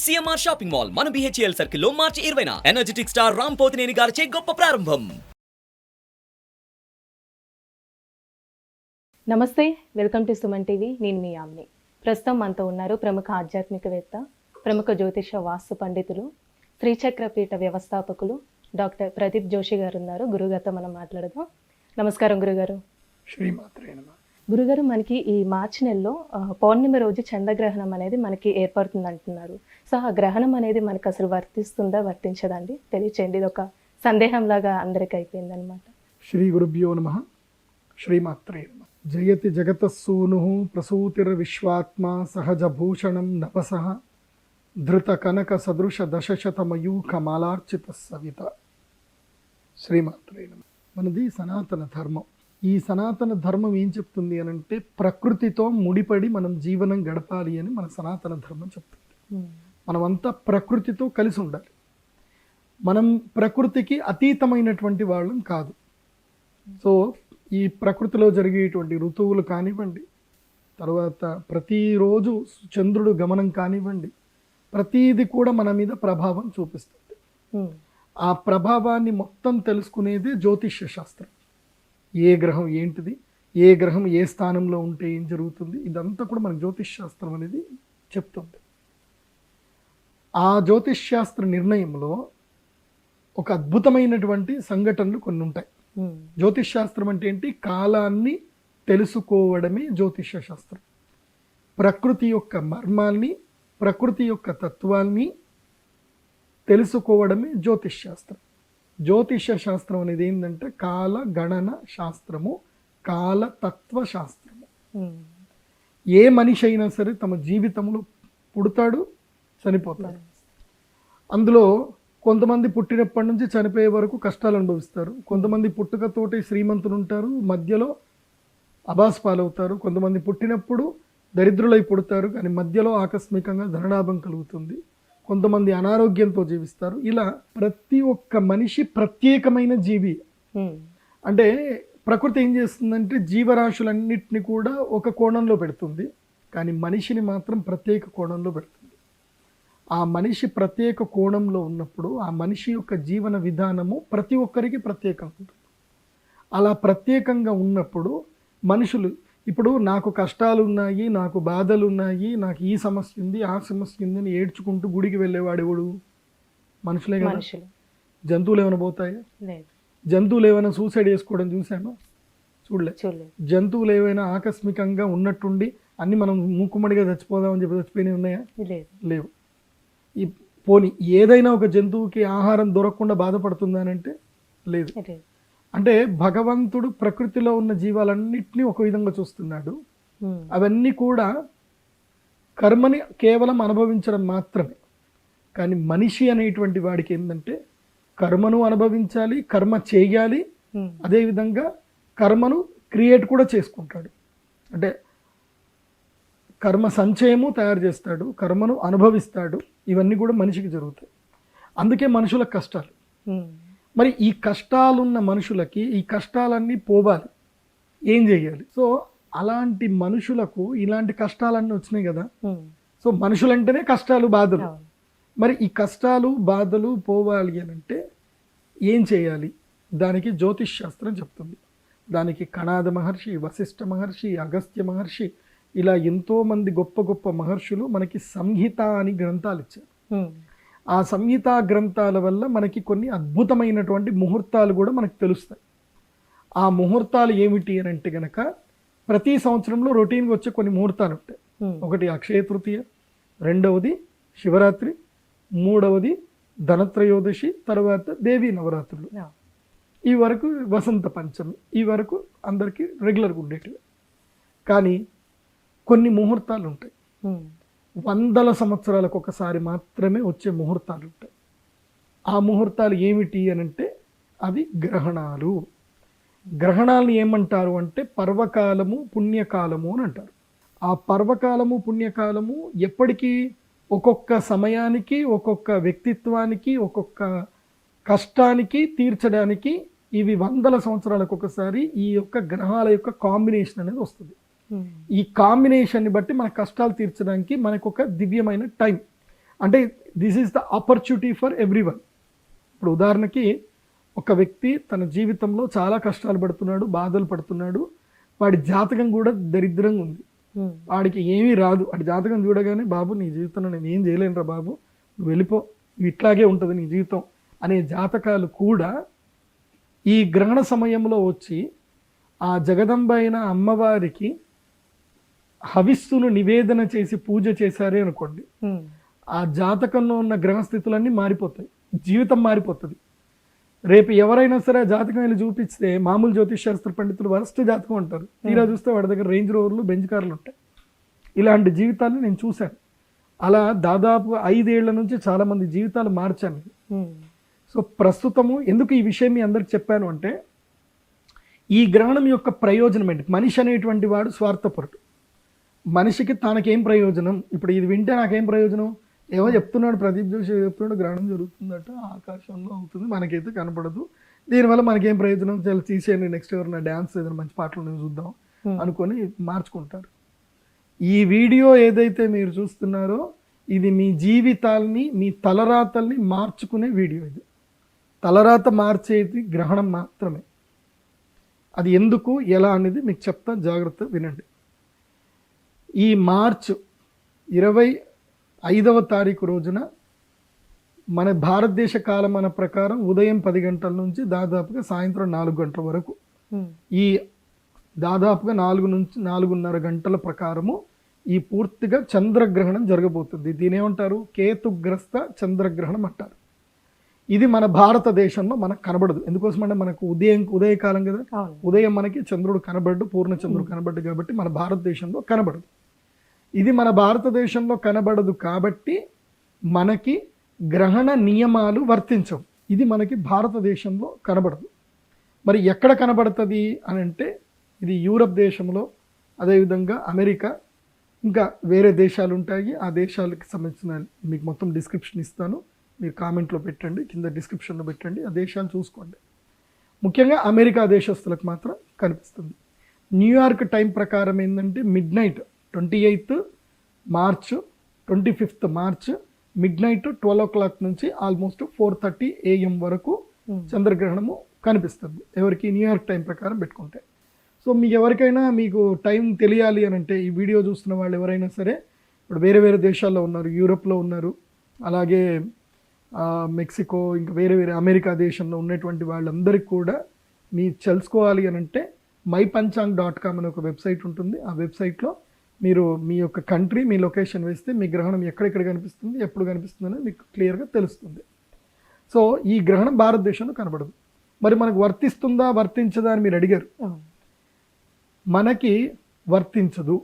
CMR shopping mall మన BHEL సర్కిల్లో మార్చి 20న energetic star Ram Pothineni గారిచే గొప్ప ప్రారంభం. నమస్తే, వెల్కమ్ టు సుమన్ టీవీ. నేను మీ ఆమ్ని. ప్రస్తుతం మనతో ఉన్నారు ప్రముఖ ఆధ్యాత్మికవేత్త, ప్రముఖ జ్యోతిష వాస్తు పండితులు, శ్రీచక్రపీఠ వ్యవస్థాపకులు డాక్టర్ ప్రదీప్ జోషి గారు ఉన్నారు. గురుగారితో మనం మాట్లాడదాం. నమస్కారం గురుగారు. శ్రీమాత్రే నమః. గురుగారు, మనకి ఈ మార్చి నెలలో పౌర్ణమి రోజు చంద్రగ్రహణం అనేది మనకి ఏర్పడుతుంది అంటున్నారు. సో ఆ గ్రహణం అనేది మనకు అసలు వర్తిస్తుందా, వర్తించదండి? తెలియచేయండి. ఇది ఒక సందేహం లాగా అందరికి అయిపోయింది అనమాట. శ్రీ గురుభ్యో నమః. శ్రీమాత్రే నమః. జయతి జగతస్సూను ప్రసూతిర్ విశ్వాత్మ సహజభూషణం నపసః ధృత కనక సదృశ దశశతమయూఖ మాలార్చిత సవిత. శ్రీమాత్రే నమః. మనది సనాతన ధర్మం. ఈ సనాతన ధర్మం ఏం చెప్తుంది అని అంటే, ప్రకృతితో ముడిపడి మనం జీవనం గడపాలి అని మన సనాతన ధర్మం చెప్తుంది. మనమంతా ప్రకృతితో కలిసి ఉండాలి. మనం ప్రకృతికి అతీతమైనటువంటి వాళ్ళం కాదు. సో ఈ ప్రకృతిలో జరిగేటువంటి ఋతువులు కానివ్వండి, తర్వాత ప్రతిరోజు చంద్రుడు గమనం కానివ్వండి, ప్రతీది కూడా మన మీద ప్రభావం చూపిస్తుంది. ఆ ప్రభావాన్ని మొత్తం తెలుసుకునేది జ్యోతిష్య శాస్త్రం. ఏ గ్రహం ఏంటిది, ఏ గ్రహం ఏ స్థానంలో ఉంటే ఏం జరుగుతుంది, ఇదంతా కూడా మన జ్యోతిష్ శాస్త్రం అనేది చెప్తుంది. ఆ జ్యోతిష్ శాస్త్ర నిర్ణయంలో ఒక అద్భుతమైనటువంటి సంఘటనలు కొన్ని ఉంటాయి. జ్యోతిష్ శాస్త్రం అంటే ఏంటి? కాలాన్ని తెలుసుకోవడమే జ్యోతిష శాస్త్రం. ప్రకృతి యొక్క మర్మాల్ని, ప్రకృతి యొక్క తత్వాల్ని తెలుసుకోవడమే జ్యోతిష్ శాస్త్రం. జ్యోతిష శాస్త్రం అనేది ఏంటంటే కాల గణన శాస్త్రము, కాల తత్వ శాస్త్రము. ఏ మనిషి అయినా సరే తమ జీవితంలో పుడతాడు, చనిపోతాడు. అందులో కొంతమంది పుట్టినప్పటి నుంచి చనిపోయే వరకు కష్టాలు అనుభవిస్తారు. కొంతమంది పుట్టుకతోటి శ్రీమంతులు ఉంటారు, మధ్యలో అబాస్ పాలవుతారు. కొంతమంది పుట్టినప్పుడు దరిద్రులై పుడతారు, కానీ మధ్యలో ఆకస్మికంగా ధనలాభం కలుగుతుంది. కొంతమంది అనారోగ్యంతో జీవిస్తారు. ఇలా ప్రతి ఒక్క మనిషి ప్రత్యేకమైన జీవి. అంటే ప్రకృతి ఏం చేస్తుందంటే జీవరాశులన్నిటిని కూడా ఒక కోణంలో పెడుతుంది, కానీ మనిషిని మాత్రం ప్రత్యేక కోణంలో పెడుతుంది. ఆ మనిషి ప్రత్యేక కోణంలో ఉన్నప్పుడు ఆ మనిషి యొక్క జీవన విధానము ప్రతి ఒక్కరికి ప్రత్యేకంగా ఉంటుంది. అలా ప్రత్యేకంగా ఉన్నప్పుడు మనుషులు, ఇప్పుడు నాకు కష్టాలు ఉన్నాయి, నాకు బాధలు ఉన్నాయి, నాకు ఈ సమస్య ఉంది, ఆ సమస్య ఉంది అని ఏడ్చుకుంటూ గుడికి వెళ్ళేవాడు ఎవడు? మనుషులే కదా. జంతువులు ఏమైనా పోతాయా? జంతువులు ఏమైనా సూసైడ్ చేసుకోవడం చూసామా? చూడలేదు. జంతువులు ఏమైనా ఆకస్మికంగా ఉన్నట్టుండి అన్ని మనం మూకుమ్మడిగా చచ్చిపోదామని చెప్పి చచ్చిపోయినవి ఉన్నాయా? లేవు. ఈ పోనీ ఏదైనా ఒక జంతువుకి ఆహారం దొరకకుండా బాధపడుతుందా అని అంటే లేదు. అంటే భగవంతుడు ప్రకృతిలో ఉన్న జీవాలన్నింటినీ ఒక విధంగా చూస్తున్నాడు. అవన్నీ కూడా కర్మని కేవలం అనుభవించడం మాత్రమే. కానీ మనిషి అనేటువంటి వాడికి ఏంటంటే కర్మను అనుభవించాలి, కర్మ చేయాలి, అదేవిధంగా కర్మను క్రియేట్ కూడా చేసుకుంటాడు. అంటే కర్మ సంచయము తయారు చేస్తాడు, కర్మను అనుభవిస్తాడు. ఇవన్నీ కూడా మనిషికి జరుగుతాయి. అందుకే మనుషులకు కష్టాలు. మరి ఈ కష్టాలున్న మనుషులకి ఈ కష్టాలన్నీ పోవాలి, ఏం చేయాలి? సో అలాంటి మనుషులకు ఇలాంటి కష్టాలన్నీ వచ్చినాయి కదా. సో మనుషులంటేనే కష్టాలు, బాధలు. మరి ఈ కష్టాలు బాధలు పోవాలి అని అంటే ఏం చేయాలి? దానికి జ్యోతిష్ శాస్త్రం చెప్తుంది. దానికి కణాద మహర్షి, వశిష్ఠ మహర్షి, అగస్త్య మహర్షి, ఇలా ఎంతోమంది గొప్ప గొప్ప మహర్షులు మనకి సంహిత అని గ్రంథాలు ఇచ్చారు. ఆ సంహితా గ్రంథాల వల్ల మనకి కొన్ని అద్భుతమైనటువంటి ముహూర్తాలు కూడా మనకు తెలుస్తాయి. ఆ ముహూర్తాలు ఏమిటి అని అంటే గనక ప్రతి సంవత్సరంలో రొటీన్గా వచ్చే కొన్ని ముహూర్తాలు ఉంటాయి. ఒకటి అక్షయ తృతీయ, రెండవది శివరాత్రి, మూడవది ధనత్రయోదశి, తర్వాత దేవీ నవరాత్రులు, ఈ వరకు వసంత పంచమి, ఈ వరకు అందరికీ రెగ్యులర్గా ఉండేటివి. కానీ కొన్ని ముహూర్తాలు ఉంటాయి, వందల సంవత్సరాలకు ఒకసారి మాత్రమే వచ్చే ముహూర్తాలు ఉంటాయి. ఆ ముహూర్తాలు ఏమిటి అని అంటే అవి గ్రహణాలు. గ్రహణాలను ఏమంటారు అంటే పర్వకాలము, పుణ్యకాలము అని అంటారు. ఆ పర్వకాలము, పుణ్యకాలము ఎప్పటికీ ఒక్కొక్క సమయానికి, ఒక్కొక్క వ్యక్తిత్వానికి, ఒక్కొక్క కష్టానికి తీర్చడానికి ఇవి వందల సంవత్సరాలకు ఒకసారి ఈ యొక్క గ్రహాల యొక్క కాంబినేషన్ అనేది వస్తుంది. ఈ కాంబినేషన్ని బట్టి మన కష్టాలు తీర్చడానికి మనకు ఒక దివ్యమైన టైం. అంటే this is the opportunity for everyone. ఇప్పుడు ఉదాహరణకి ఒక వ్యక్తి తన జీవితంలో చాలా కష్టాలు పడుతున్నాడు, బాధలు పడుతున్నాడు, వాడి జాతకం కూడా దరిద్రంగా ఉంది, వాడికి ఏమీ రాదు. వాడి జాతకం చూడగానే బాబు నీ జీవితంలో నేను ఏం చేయలేనురా బాబు, నువ్వు వెళ్ళిపో, ఇట్లాగే ఉంటుంది నీ జీవితం అనే జాతకాలు కూడా ఈ గ్రహణ సమయంలో వచ్చి ఆ జగదంబ అయిన అమ్మవారికి హవిస్సును నివేదన చేసి పూజ చేశారే అనుకోండి, ఆ జాతకంలో ఉన్న గ్రహస్థితులన్నీ మారిపోతాయి, జీవితం మారిపోతుంది. రేపు ఎవరైనా సరే ఆ జాతకం వెళ్ళి చూపిస్తే మామూలు జ్యోతిష్ శాస్త్ర పండితులు వరస్ట్ జాతకం అంటారు, తీరా చూస్తే వాడి దగ్గర రేంజ్ రోవర్లు, బెంచ్ కార్లు ఉంటాయి. ఇలాంటి జీవితాలు నేను చూశాను. అలా దాదాపు 5 ఏళ్ల నుంచి చాలా మంది జీవితాలు మార్చాను. సో ప్రస్తుతము ఎందుకు ఈ విషయం మీ అందరికి చెప్పాను అంటే, ఈ గ్రహణం యొక్క ప్రయోజనం ఏంటి? మనిషి అనేటువంటి వాడు స్వార్థపరుడు. మనిషికి తనకేం ప్రయోజనం? ఇప్పుడు ఇది వింటే నాకేం ప్రయోజనం? ఏమో చెప్తున్నాడు ప్రదీప్ జోషి, చెప్తున్నాడు గ్రహణం జరుగుతుందట, ఆకాశంలో అవుతుంది, మనకైతే కనపడదు, దీనివల్ల మనకేం ప్రయోజనం, చాలా తీసేయండి, నెక్స్ట్ ఎవరైనా డ్యాన్స్ ఏదైనా మంచి పాటలు చూద్దాం అనుకొని మార్చుకుంటారు. ఈ వీడియో ఏదైతే మీరు చూస్తున్నారో ఇది మీ జీవితాల్ని, మీ తలరాతల్ని మార్చుకునే వీడియో. ఇది తలరాత మార్చేది గ్రహణం మాత్రమే. అది ఎందుకు, ఎలా అనేది మీకు చెప్తా, జాగ్రత్త వినండి. ఈ మార్చ్ 25వ తారీఖు రోజున మన భారతదేశ కాలమాన ప్రకారం ఉదయం 10 గంటల నుంచి దాదాపుగా సాయంత్రం 4 గంటల వరకు, ఈ దాదాపుగా 4 నుంచి 4:30 గంటల ప్రకారము ఈ పూర్తిగా చంద్రగ్రహణం జరగబోతుంది. దీని ఏమంటారు? కేతుగ్రస్త చంద్రగ్రహణం అంటారు. ఇది మన భారతదేశంలో మనకు కనబడదు. ఎందుకోసం అంటే మనకు ఉదయకాలం కదా, ఉదయం మనకి చంద్రుడు కనబడ్డు, పూర్ణచంద్రుడు కనబడ్డు, కాబట్టి మన భారతదేశంలో కనబడదు. ఇది మన భారతదేశంలో కనబడదు కాబట్టి మనకి గ్రహణ నియమాలు వర్తించవు. ఇది మనకి భారతదేశంలో కనబడదు. మరి ఎక్కడ కనబడుతుంది అని అంటే, ఇది యూరప్ దేశంలో, అదేవిధంగా అమెరికా, ఇంకా వేరే దేశాలు ఉంటాయి. ఆ దేశాలకు సంబంధించిన మీకు మొత్తం డిస్క్రిప్షన్ ఇస్తాను, మీరు కామెంట్లో పెట్టండి, కింద డిస్క్రిప్షన్లో పెట్టండి, ఆ దేశాలు చూసుకోండి. ముఖ్యంగా అమెరికా దేశస్తులకు మాత్రం కనిపిస్తుంది. న్యూయార్క్ టైం ప్రకారం ఏంటంటే midnight 28th March 25th March midnight 12 o'clock నుంచి ఆల్మోస్ట్ 4:30 AM వరకు చంద్రగ్రహణము కనిపిస్తుంది, ఎవరికి న్యూయార్క్ టైం ప్రకారం పెట్టుకుంటే. సో మీకు ఎవరికైనా మీకు టైం తెలియాలి అని అంటే, ఈ వీడియో చూస్తున్న వాళ్ళు ఎవరైనా సరే ఇప్పుడు వేరే వేరే దేశాల్లో ఉన్నారు, యూరోప్లో ఉన్నారు, అలాగే మెక్సికో, ఇంకా వేరే వేరే అమెరికా దేశంలో ఉన్నటువంటి వాళ్ళందరికీ కూడా మీరు తెలుసుకోవాలి అని అంటే mypanchang.com అనే ఒక వెబ్సైట్ ఉంటుంది. ఆ వెబ్సైట్లో మీరు మీ యొక్క కంట్రీ, మీ లొకేషన్ వేస్తే మీ గ్రహణం ఎక్కడెక్కడ కనిపిస్తుంది, ఎప్పుడు కనిపిస్తుంది అనేది మీకు క్లియర్గా తెలుస్తుంది. సో ఈ గ్రహణం భారతదేశంలో కనబడదు. మరి మనకు వర్తిస్తుందా వర్తించదా అని మీరు అడిగారు. మనకి వర్తించదు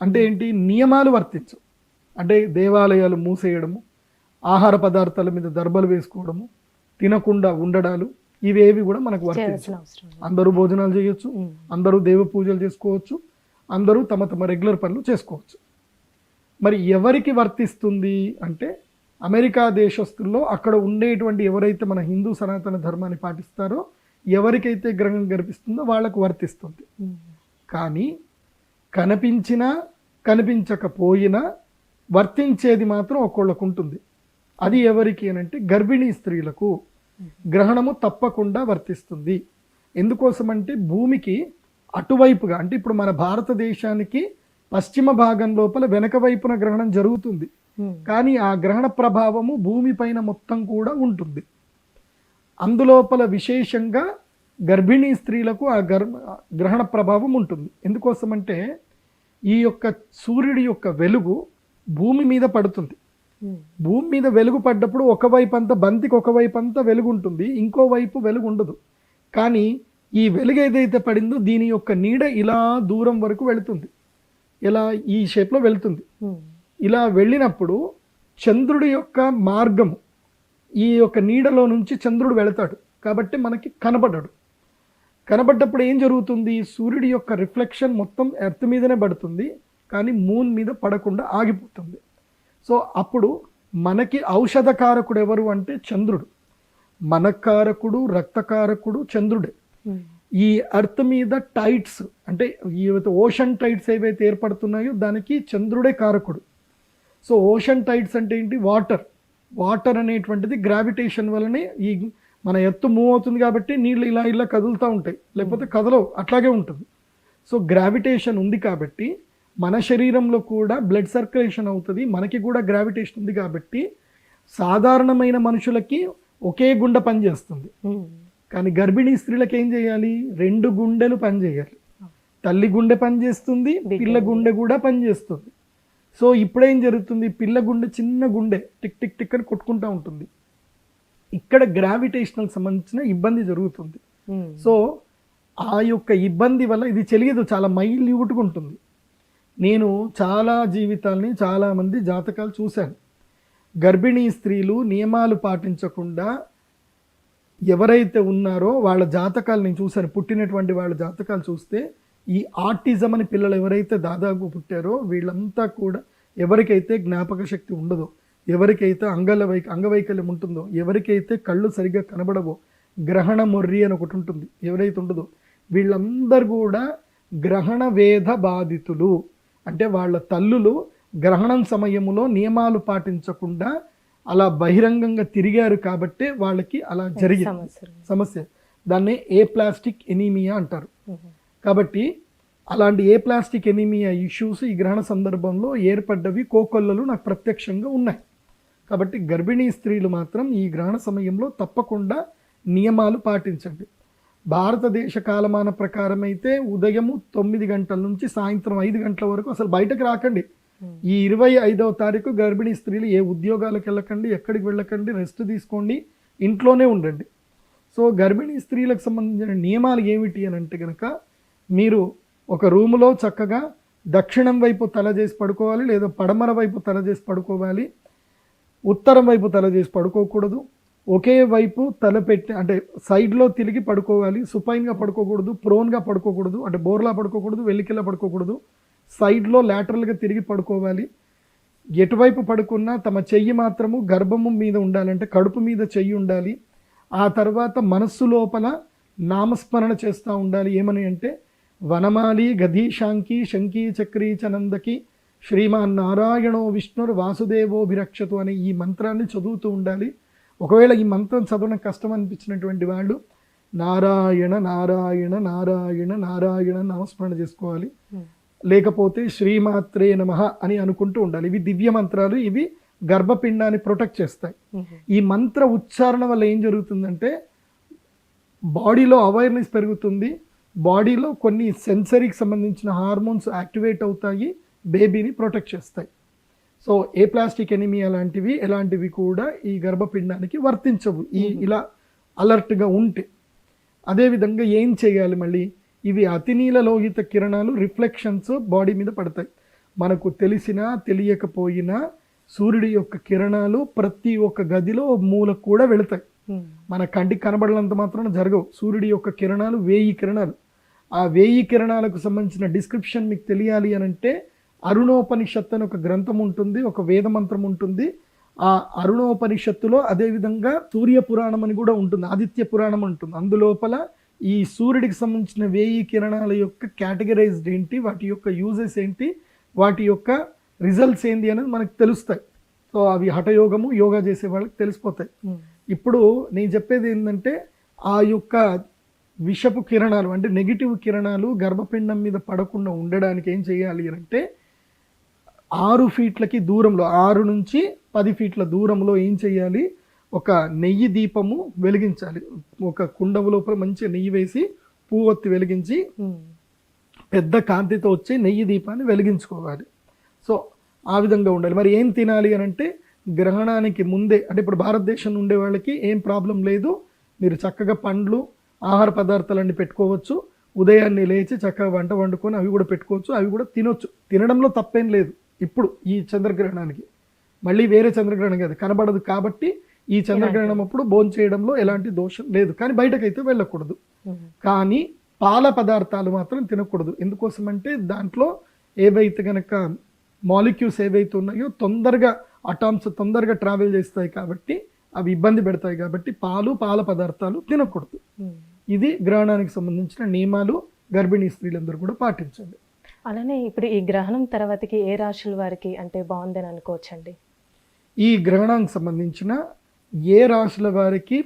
అంటే ఏంటి? నియమాలు వర్తించవు. అంటే దేవాలయాలు మూసేయడము, ఆహార పదార్థాల మీద దర్బలు వేసుకోవడము, తినకుండా ఉండడాలు, ఇవేవి కూడా మనకు వర్తించవు. అందరూ భోజనాలు చేయొచ్చు, అందరూ దేవ పూజలు చేసుకోవచ్చు, అందరూ తమ తమ రెగ్యులర్ పనులు చేసుకోవచ్చు. మరి ఎవరికి వర్తిస్తుంది అంటే, అమెరికా దేశస్తుల్లో అక్కడ ఉండేటువంటి ఎవరైతే మన హిందూ సనాతన ధర్మాన్ని పాటిస్తారో ఎవరికైతే గ్రహణం కనిపిస్తుందో వాళ్ళకు వర్తిస్తుంది. కానీ కనిపించినా కనిపించకపోయినా వర్తించేది మాత్రం ఒక్కొళ్ళకు ఉంటుంది. అది ఎవరికి అని అంటే, గర్భిణీ స్త్రీలకు గ్రహణము తప్పకుండా వర్తిస్తుంది. ఎందుకోసమంటే భూమికి అటువైపుగా, అంటే ఇప్పుడు మన భారతదేశానికి పశ్చిమ భాగం లోపల వెనక వైపున గ్రహణం జరుగుతుంది, కానీ ఆ గ్రహణ ప్రభావము భూమి పైన మొత్తం కూడా ఉంటుంది. అందులోపల విశేషంగా గర్భిణీ స్త్రీలకు ఆ గ్రహణ ప్రభావం ఉంటుంది. ఎందుకోసమంటే ఈ యొక్క సూర్యుడి యొక్క వెలుగు భూమి మీద పడుతుంది. భూమి మీద వెలుగు పడ్డప్పుడు ఒకవైపు అంతా, బంతికి ఒకవైపు అంతా వెలుగు ఉంటుంది, ఇంకోవైపు వెలుగు ఉండదు. కానీ ఈ వెలుగు ఏదైతే పడిందో దీని యొక్క నీడ ఇలా దూరం వరకు వెళుతుంది, ఇలా ఈ షేప్లో వెళుతుంది. ఇలా వెళ్ళినప్పుడు చంద్రుడి యొక్క మార్గము, ఈ యొక్క నీడలో నుంచి చంద్రుడు వెళతాడు కాబట్టి మనకి కనబడ్డాడు. కనబడ్డప్పుడు ఏం జరుగుతుంది? సూర్యుడి యొక్క రిఫ్లెక్షన్ మొత్తం ఎర్త్ మీదనే పడుతుంది, కానీ మూన్ మీద పడకుండా ఆగిపోతుంది. సో అప్పుడు మనకి ఔషధకారకుడు ఎవరు అంటే చంద్రుడు. మనకారకుడు, రక్తకారకుడు చంద్రుడే. ఈ ఎర్త్ మీద టైడ్స్, అంటే ఓషన్ టైడ్స్ ఏవైతే ఏర్పడుతున్నాయో దానికి చంద్రుడే కారకుడు. సో ఓషన్ టైడ్స్ అంటే ఏంటి? వాటర్ అనేటువంటిది గ్రావిటేషన్ వల్లనే ఈ మన ఎత్తు మూవ్ అవుతుంది కాబట్టి నీళ్ళు ఇలా ఇలా కదులుతూ ఉంటాయి, లేకపోతే కదలవు, అట్లాగే ఉంటుంది. సో గ్రావిటేషన్ ఉంది కాబట్టి మన శరీరంలో కూడా బ్లడ్ సర్క్యులేషన్ అవుతుంది, మనకి కూడా గ్రావిటేషన్ ఉంది కాబట్టి సాధారణమైన మనుషులకి ఒకే గుండె పనిచేస్తుంది. కానీ గర్భిణీ స్త్రీలకు ఏం చేయాలి? 2 గుండెలు పనిచేయాలి. తల్లి గుండె పనిచేస్తుంది, పిల్ల గుండె కూడా పనిచేస్తుంది. సో ఇప్పుడేం జరుగుతుంది? పిల్ల గుండె చిన్న గుండె టిక్ టిక్ టిక్ అని కొట్టుకుంటూ ఉంటుంది. ఇక్కడ గ్రావిటేషనల్ సంబంధించిన ఇబ్బంది జరుగుతుంది. సో ఆ యొక్క ఇబ్బంది వల్ల ఇది తెలియదు, చాలా మైల్యూట్గా ఉంటుంది. నేను చాలా జీవితాలని, చాలామంది జాతకాలు చూశాను. గర్భిణీ స్త్రీలు నియమాలు పాటించకుండా ఎవరైతే ఉన్నారో వాళ్ళ జాతకాలు నేను చూశాను. పుట్టినటువంటి వాళ్ళ జాతకాలు చూస్తే ఈ ఆర్టిజం అని పిల్లలు ఎవరైతే దాదాపు పుట్టారో వీళ్ళంతా కూడా, ఎవరికైతే జ్ఞాపక శక్తి ఉండదో, ఎవరికైతే అంగవైకల్యం ఉంటుందో, ఎవరికైతే కళ్ళు సరిగ్గా కనబడవో, గ్రహణ మొర్రి అని ఒకటి ఉంటుంది, ఎవరైతే ఉండదో వీళ్ళందరూ కూడా గ్రహణ వేధ బాధితులు. అంటే వాళ్ళ తల్లులు గ్రహణం సమయంలో నియమాలు పాటించకుండా అలా బహిరంగంగా తిరిగారు కాబట్టే వాళ్ళకి అలా జరిగింది సమస్య. దాన్నే ఏప్లాస్టిక్ ఎనీమియా అంటారు. కాబట్టి అలాంటి ఏప్లాస్టిక్ ఎనీమియా ఇష్యూస్ ఈ గ్రహణ సందర్భంలో ఏర్పడ్డవి కోకొల్లలు నాకు ప్రత్యక్షంగా ఉన్నాయి. కాబట్టి గర్భిణీ స్త్రీలు మాత్రం ఈ గ్రహణ సమయంలో తప్పకుండా నియమాలు పాటించండి. భారతదేశ కాలమాన ప్రకారం అయితే ఉదయం 9 గంటల నుంచి సాయంత్రం 5 గంటల వరకు అసలు బయటకు రాకండి. ఈ 25వ తారీఖు గర్భిణీ స్త్రీలు ఏ ఉద్యోగాలకు వెళ్ళకండి, ఎక్కడికి వెళ్ళకండి, రెస్ట్ తీసుకోండి, ఇంట్లోనే ఉండండి. సో గర్భిణీ స్త్రీలకు సంబంధించిన నియమాలు ఏమిటి అని అంటే కనుక, మీరు ఒక రూములో చక్కగా దక్షిణం వైపు తల చేసి పడుకోవాలి, లేదా పడమర వైపు తల చేసి పడుకోవాలి. ఉత్తరం వైపు తల చేసి పడుకోకూడదు. ఒకే వైపు తల పెట్టి అంటే సైడ్లో తిరిగి పడుకోవాలి. సుపైన్గా పడుకోకూడదు, ప్రోన్గా పడుకోకూడదు, అంటే బోర్లా పడుకోకూడదు, వెల్లికిలా పడుకోకూడదు. సైడ్లో లాటరల్గా తిరిగి పడుకోవాలి. ఎటువైపు పడుకున్నా తమ చెయ్యి మాత్రము గర్భము మీద ఉండాలంటే కడుపు మీద చెయ్యి ఉండాలి. ఆ తర్వాత మనస్సు లోపల నామస్మరణ చేస్తూ ఉండాలి. ఏమని అంటే వనమాలి గధీశాంకి శంకీ చక్రీ చనందకి శ్రీమాన్ నారాయణో విష్ణుర్ వాసుదేవోభిరక్షతు అనే ఈ మంత్రాన్ని చదువుతూ ఉండాలి. ఒకవేళ ఈ మంత్రం చదవడం కష్టం అనిపించినటువంటి వాళ్ళు నారాయణ నారాయణ నారాయణ నారాయణ నామస్మరణ చేసుకోవాలి. లేకపోతే శ్రీమాత్రే నమః అని అనుకుంటూ ఉండాలి. ఇవి దివ్య మంత్రాలు, ఇవి గర్భపిండాన్ని ప్రొటెక్ట్ చేస్తాయి. ఈ మంత్ర ఉచ్చారణ వల్ల ఏం జరుగుతుందంటే బాడీలో అవేర్నెస్ పెరుగుతుంది, బాడీలో కొన్ని సెన్సరీకి సంబంధించిన హార్మోన్స్ యాక్టివేట్ అవుతాయి, బేబీని ప్రొటెక్ట్ చేస్తాయి. సో ఏప్లాస్టిక్ ఎనిమియా లాంటివి ఎలాంటివి కూడా ఈ గర్భపిండానికి వర్తించవు ఇలా అలర్ట్గా ఉంటే. అదేవిధంగా ఏం చేయాలి మళ్ళీ, ఇవి అతినీల లోహిత కిరణాలు రిఫ్లెక్షన్స్ బాడీ మీద పడతాయి. మనకు తెలిసినా తెలియకపోయినా సూర్యుడి యొక్క కిరణాలు ప్రతి ఒక్క గదిలో మూలకు కూడా వెళతాయి. మన కంటికి కనబడనంత మాత్రాన జరగవు. సూర్యుడి యొక్క కిరణాలు 1000 కిరణాలు. ఆ 1000 కిరణాలకు సంబంధించిన డిస్క్రిప్షన్ మీకు తెలియాలి అని అంటే అరుణోపనిషత్తు అని ఒక గ్రంథం ఉంటుంది, ఒక వేద మంత్రం ఉంటుంది. ఆ అరుణోపనిషత్తులో అదేవిధంగా సూర్య పురాణం అని కూడా ఉంటుంది, ఆదిత్య పురాణం ఉంటుంది. అందులోపల ఈ సూర్యుడికి సంబంధించిన 1000 కిరణాల యొక్క కేటగరైజ్డ్ ఏంటి, వాటి యొక్క యూజెస్ ఏంటి, వాటి యొక్క రిజల్ట్స్ ఏంటి అనేది మనకు తెలుస్తాయి. సో అవి హఠయోగము యోగా చేసే వాళ్ళకి తెలిసిపోతాయి. ఇప్పుడు నేను చెప్పేది ఏంటంటే ఆ యొక్క విషపు కిరణాలు అంటే నెగిటివ్ కిరణాలు గర్భపిండం మీద పడకుండా ఉండడానికి ఏం చేయాలి అంటే 6 ఫీట్లకి దూరంలో 6 నుంచి 10 ఫీట్ల దూరంలో ఏం చేయాలి, ఒక నెయ్యి దీపము వెలిగించాలి. ఒక కుండము లోపల మంచి నెయ్యి వేసి పువ్వొత్తి వెలిగించి పెద్ద కాంతితో వచ్చే నెయ్యి దీపాన్ని వెలిగించుకోవాలి. సో ఆ విధంగా ఉండాలి. మరి ఏం తినాలి అని అంటే గ్రహణానికి ముందే, అంటే ఇప్పుడు భారతదేశం ఉండే వాళ్ళకి ఏం ప్రాబ్లం లేదు, మీరు చక్కగా పండ్లు ఆహార పదార్థాలన్నీ పెట్టుకోవచ్చు. ఉదయాన్నే లేచి చక్కగా వంట వండుకొని అవి కూడా పెట్టుకోవచ్చు, అవి కూడా తినొచ్చు. తినడంలో తప్పేం లేదు. ఇప్పుడు ఈ చంద్రగ్రహణానికి మళ్ళీ వేరే చంద్రగ్రహణం కాదు, కనబడదు కాబట్టి ఈ చంద్రగ్రహణం అప్పుడు భోజనం చేయడంలో ఎలాంటి దోషం లేదు. కానీ బయటకైతే వెళ్ళకూడదు. కానీ పాల పదార్థాలు మాత్రం తినకూడదు. ఎందుకోసం అంటే దాంట్లో ఏవైతే కనుక మాలిక్యూల్స్ ఏవైతే ఉన్నాయో తొందరగా అటామ్స్ తొందరగా ట్రావెల్ చేస్తాయి కాబట్టి అవి ఇబ్బంది పెడతాయి. కాబట్టి పాల పదార్థాలు తినకూడదు. ఇది గ్రహణానికి సంబంధించిన నియమాలు. గర్భిణీ స్త్రీలందరూ కూడా పాటించండి. అలానే ఇప్పుడు ఈ గ్రహణం తర్వాతకి ఏ రాశుల వారికి అంటే బాగుందని అనుకోవచ్చండి? ఈ గ్రహణానికి సంబంధించిన ఏ రాశుల వారికి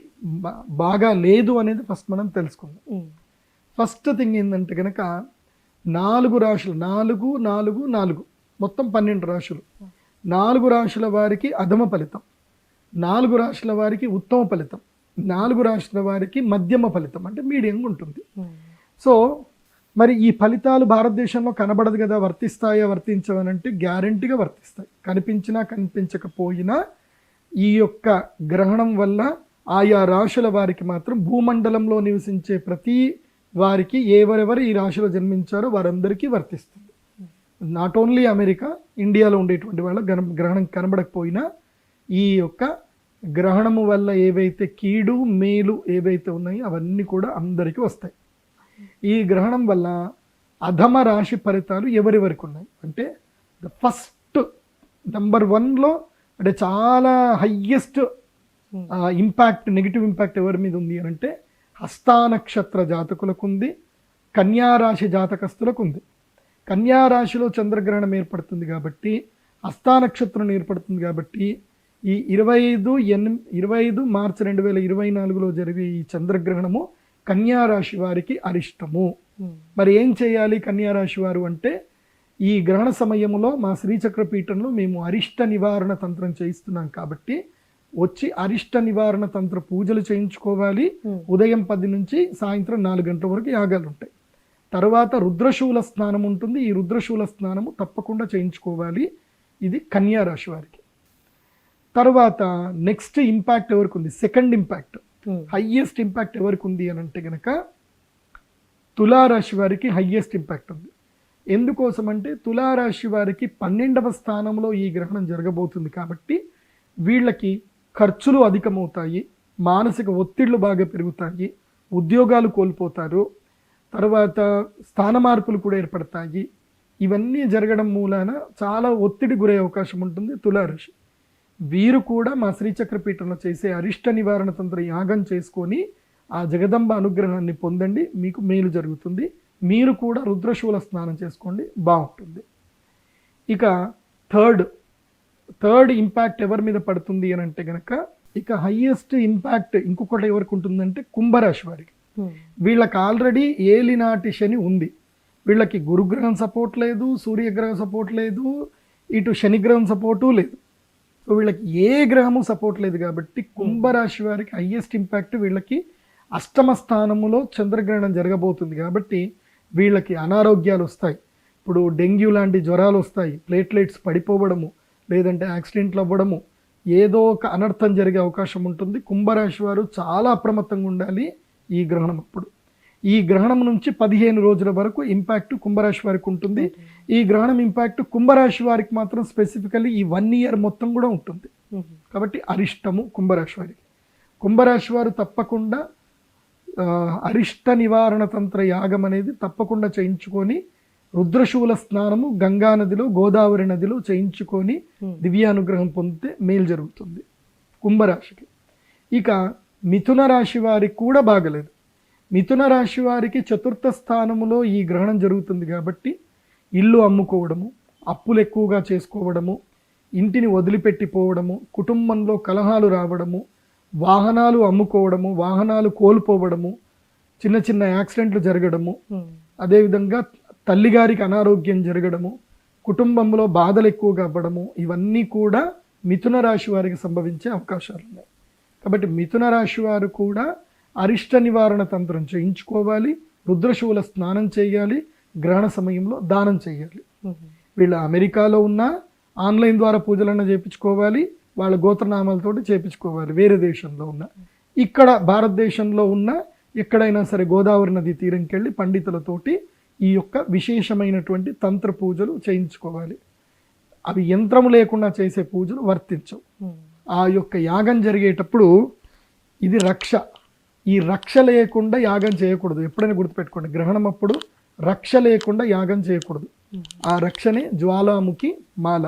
బాగా లేదు అనేది ఫస్ట్ మనం తెలుసుకుందాం. ఫస్ట్ థింగ్ ఏంటంటే కనుక 4 రాశులు 4 మొత్తం 12 రాశులు. 4 రాశుల వారికి అధమ ఫలితం, 4 రాశుల వారికి ఉత్తమ ఫలితం, 4 రాశుల వారికి మధ్యమ ఫలితం, అంటే మీడియంగా ఉంటుంది. సో మరి ఈ ఫలితాలు భారతదేశంలో కనబడదు కదా, వర్తిస్తాయా వర్తించవనంటే గ్యారంటీగా వర్తిస్తాయి. కనిపించినా కనిపించకపోయినా ఈ యొక్క గ్రహణం వల్ల ఆయా రాశుల వారికి మాత్రం భూమండలంలో నివసించే ప్రతి వారికి ఎవరెవరు ఈ రాశిలో జన్మించారో వారందరికీ వర్తిస్తుంది. నాట్ ఓన్లీ అమెరికా, ఇండియాలో ఉండేటువంటి వాళ్ళ గ్రహణం కనబడకపోయినా ఈ యొక్క గ్రహణము వల్ల ఏవైతే కీడు మేలు ఏవైతే ఉన్నాయో అవన్నీ కూడా అందరికీ వస్తాయి. ఈ గ్రహణం వల్ల అధమ రాశి ఫలితాలు ఎవరెవరికి ఉన్నాయి అంటే ద ఫస్ట్ నెంబర్ 1లో అంటే చాలా హయ్యెస్ట్ ఇంపాక్ట్, నెగిటివ్ ఇంపాక్ట్ ఎవరి మీద ఉంది అని అంటే హస్తా నక్షత్ర జాతకులకు ఉంది, కన్యారాశి జాతకస్తులకు ఉంది. కన్యారాశిలో చంద్రగ్రహణం ఏర్పడుతుంది కాబట్టి, హస్తా నక్షత్రం ఏర్పడుతుంది కాబట్టి ఈ 25 మార్చి 2024లో జరిగే ఈ చంద్రగ్రహణము కన్యారాశి వారికి అరిష్టము. మరి ఏం చేయాలి కన్యారాశి వారు అంటే, ఈ గ్రహణ సమయంలో మా శ్రీచక్ర పీఠంలో మేము అరిష్ట నివారణ తంత్రం చేయిస్తున్నాం కాబట్టి వచ్చి అరిష్ట నివారణ తంత్ర పూజలు చేయించుకోవాలి. ఉదయం 10 నుంచి సాయంత్రం 4 గంటల వరకు యాగాలు ఉంటాయి. తర్వాత రుద్రశూల స్నానం ఉంటుంది. ఈ రుద్రశూల స్నానము తప్పకుండా చేయించుకోవాలి. ఇది కన్యారాశి వారికి. తర్వాత నెక్స్ట్ ఇంపాక్ట్ ఎవరికి ఉంది, సెకండ్ ఇంపాక్ట్, హయ్యెస్ట్ ఇంపాక్ట్ ఎవరికి ఉంది అని అంటే గనక తులారాశి వారికి హయ్యెస్ట్ ఇంపాక్ట్ ఉంది. ఎందుకోసం అంటే తులారాశి వారికి 12వ స్థానంలో ఈ గ్రహణం జరగబోతుంది కాబట్టి వీళ్ళకి ఖర్చులు అధికమవుతాయి, మానసిక ఒత్తిళ్లు బాగా పెరుగుతాయి, ఉద్యోగాలు కోల్పోతారు, తర్వాత స్థాన మార్పులు కూడా ఏర్పడతాయి. ఇవన్నీ జరగడం మూలాన చాలా ఒత్తిడి గురయ్యే అవకాశం ఉంటుంది తులారాశి. వీరు కూడా మా శ్రీచక్రపీఠంలో చేసే అరిష్ట నివారణ తంత్ర యాగం చేసుకొని ఆ జగదంబ అనుగ్రహాన్ని పొందండి, మీకు మేలు జరుగుతుంది. మీరు కూడా రుద్రశూల స్నానం చేసుకోండి, బాగుంటుంది. ఇక థర్డ్ ఇంపాక్ట్ ఎవరి మీద పడుతుంది అని అంటే గనక, ఇక హయ్యెస్ట్ ఇంపాక్ట్ ఇంకొకటి ఎవరికి ఉంటుందంటే కుంభరాశి వారికి. వీళ్ళకి ఆల్రెడీ ఏలినాటి శని ఉంది. వీళ్ళకి గురుగ్రహం సపోర్ట్ లేదు, సూర్యగ్రహం సపోర్ట్ లేదు, ఇటు శనిగ్రహం సపోర్టు లేదు. సో వీళ్ళకి ఏ గ్రహము సపోర్ట్ లేదు కాబట్టి కుంభరాశి వారికి హయ్యెస్ట్ ఇంపాక్ట్. వీళ్ళకి అష్టమ స్థానములో చంద్రగ్రహణం జరగబోతుంది కాబట్టి వీళ్ళకి అనారోగ్యాలు వస్తాయి. ఇప్పుడు డెంగ్యూ లాంటి జ్వరాలు వస్తాయి, ప్లేట్లెట్స్ పడిపోవడము, లేదంటే యాక్సిడెంట్లు అవ్వడము, ఏదో ఒక అనర్థం జరిగే అవకాశం ఉంటుంది. కుంభరాశి వారు చాలా అప్రమత్తంగా ఉండాలి ఈ గ్రహణం అప్పుడు. ఈ గ్రహణం నుంచి 15 రోజుల వరకు ఇంపాక్ట్ కుంభరాశి వారికి ఉంటుంది. ఈ గ్రహణం ఇంపాక్ట్ కుంభరాశి వారికి మాత్రం స్పెసిఫికల్లీ ఈ 1 ఇయర్ మొత్తం కూడా ఉంటుంది. కాబట్టి అరిష్టము కుంభరాశి వారికి. కుంభరాశి వారు తప్పకుండా అరిష్ట నివారణ తంత్ర యాగం అనేది తప్పకుండా చేయించుకొని, రుద్రశూల స్నానము గంగా నదిలో, గోదావరి నదిలో చేయించుకొని దివ్యానుగ్రహం పొందితే మేలు జరుగుతుంది కుంభరాశికి. ఇక మిథున రాశి వారికి కూడా బాగలేదు. మిథున రాశి వారికి 4వ స్థానములో ఈ గ్రహణం జరుగుతుంది కాబట్టి ఇల్లు అమ్ముకోవడము, అప్పులు ఎక్కువగా చేసుకోవడము, ఇంటిని వదిలిపెట్టిపోవడము, కుటుంబంలో కలహాలు రావడము, వాహనాలు అమ్ముకోవడము, వాహనాలు కోల్పోవడము, చిన్న చిన్న యాక్సిడెంట్లు జరగడము, అదేవిధంగా తల్లిగారికి అనారోగ్యం జరగడము, కుటుంబంలో బాధలు ఎక్కువగా అవ్వడము, ఇవన్నీ కూడా మిథున రాశి వారికి సంభవించే అవకాశాలు ఉన్నాయి. కాబట్టి మిథున రాశి వారు కూడా అరిష్ట నివారణ తంత్రం చేయించుకోవాలి, రుద్రశూల స్నానం చేయాలి, గ్రహణ సమయంలో దానం చేయాలి. వీళ్ళ అమెరికాలో ఉన్న ఆన్లైన్ ద్వారా పూజలన్నా చేయించుకోవాలి, వాళ్ళ గోత్రనామాలతోటి చేయించుకోవాలి. వేరే దేశంలో ఉన్న, ఇక్కడ భారతదేశంలో ఉన్న ఎక్కడైనా సరే గోదావరి నది తీరంకి వెళ్ళి పండితులతోటి ఈ యొక్క విశేషమైనటువంటి తంత్ర పూజలు చేయించుకోవాలి. అవి యంత్రము లేకుండా చేసే పూజలు వర్తించవు. ఆ యొక్క యాగం జరిగేటప్పుడు ఇది రక్ష. ఈ రక్ష లేకుండా యాగం చేయకూడదు. ఎప్పుడైనా గుర్తుపెట్టుకోండి, గ్రహణం అప్పుడు రక్ష లేకుండా యాగం చేయకూడదు. ఆ రక్షనే జ్వాలాముఖి మాల.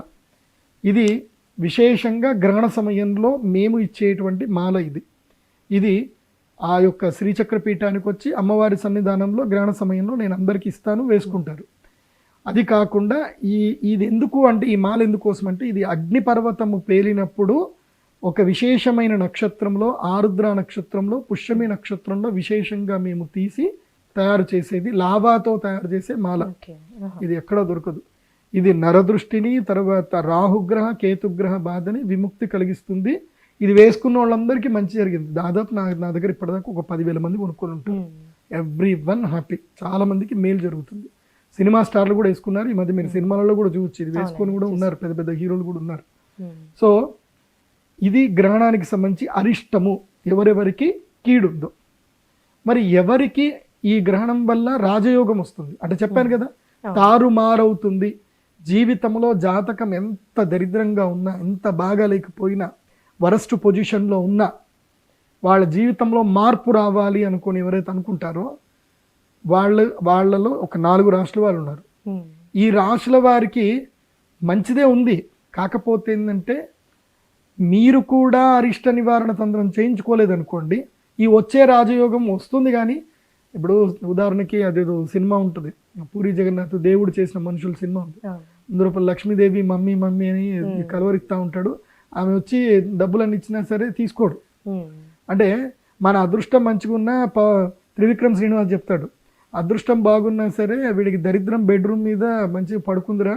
ఇది విశేషంగా గ్రహణ సమయంలో మేము ఇచ్చేటువంటి మాల. ఇది ఆ యొక్క శ్రీచక్ర పీఠానికి వచ్చి అమ్మవారి సన్నిధానంలో గ్రహణ సమయంలో నేను అందరికీ ఇస్తాను, వేసుకుంటారు. అది కాకుండా ఇది ఎందుకు అంటే ఈ మాల ఎందుకోసం అంటే ఇది అగ్నిపర్వతము పేలినప్పుడు ఒక విశేషమైన నక్షత్రంలో ఆరుద్ర నక్షత్రంలో పుష్యమి నక్షత్రంలో విశేషంగా మేము తీసి తయారు చేసేది లావాతో తయారు చేసే మాల. ఇది ఎక్కడా దొరకదు. ఇది నరదృష్టిని తర్వాత రాహుగ్రహ కేతుగ్రహ బాధని విముక్తి కలిగిస్తుంది. ఇది వేసుకున్న వాళ్ళందరికీ మంచి జరిగింది. దాదాపు నా దగ్గర ఇప్పటిదాకా ఒక 10,000 మంది కొనుక్కొని ఉంటారు. ఎవ్రీ వన్ హ్యాపీ, చాలా మందికి మేలు జరుగుతుంది. సినిమా స్టార్లు కూడా వేసుకున్నారు. ఈ మధ్య మీరు సినిమాలలో కూడా చూవచ్చు, ఇది వేసుకొని కూడా ఉన్నారు, పెద్ద పెద్ద హీరోలు కూడా ఉన్నారు. సో ఇది గ్రహణానికి సంబంధించి అరిష్టము, ఎవరెవరికి కీడుందో. మరి ఎవరికి ఈ గ్రహణం వల్ల రాజయోగం వస్తుంది అంటే చెప్పాను కదా, తారుమారవుతుంది జీవితంలో. జాతకం ఎంత దరిద్రంగా ఉన్నా, ఎంత బాగా లేకపోయినా, వరస్ట్ పొజిషన్లో ఉన్నా, వాళ్ళ జీవితంలో మార్పు రావాలి అనుకుని ఎవరైతే అనుకుంటారో వాళ్ళలో ఒక 4 రాశుల వాళ్ళు ఉన్నారు. ఈ రాశుల వారికి మంచిదే ఉంది. కాకపోతే ఏంటంటే మీరు కూడా అరిష్ట నివారణ తంత్రం చేయించుకోలేదనుకోండి, ఈ వచ్చే రాజయోగం వస్తుంది. కానీ ఇప్పుడు ఉదాహరణకి అదేదో సినిమా ఉంటుంది, పూరి జగన్నాథ్ దేవుడు చేసిన మనుషుల సినిమా ఉంది. అందులో లక్ష్మీదేవి మమ్మీ మమ్మీ అని కలవరిస్తూ ఉంటాడు. ఆమె వచ్చి డబ్బులన్నీ ఇచ్చినా సరే తీసుకోడు. అంటే మన అదృష్టం మంచిగా ఉన్నా త్రివిక్రమ్ శ్రీనివాస్ చెప్తాడు, అదృష్టం బాగున్నా సరే వీడికి దరిద్రం బెడ్రూమ్ మీద మంచిగా పడుకుందిరా,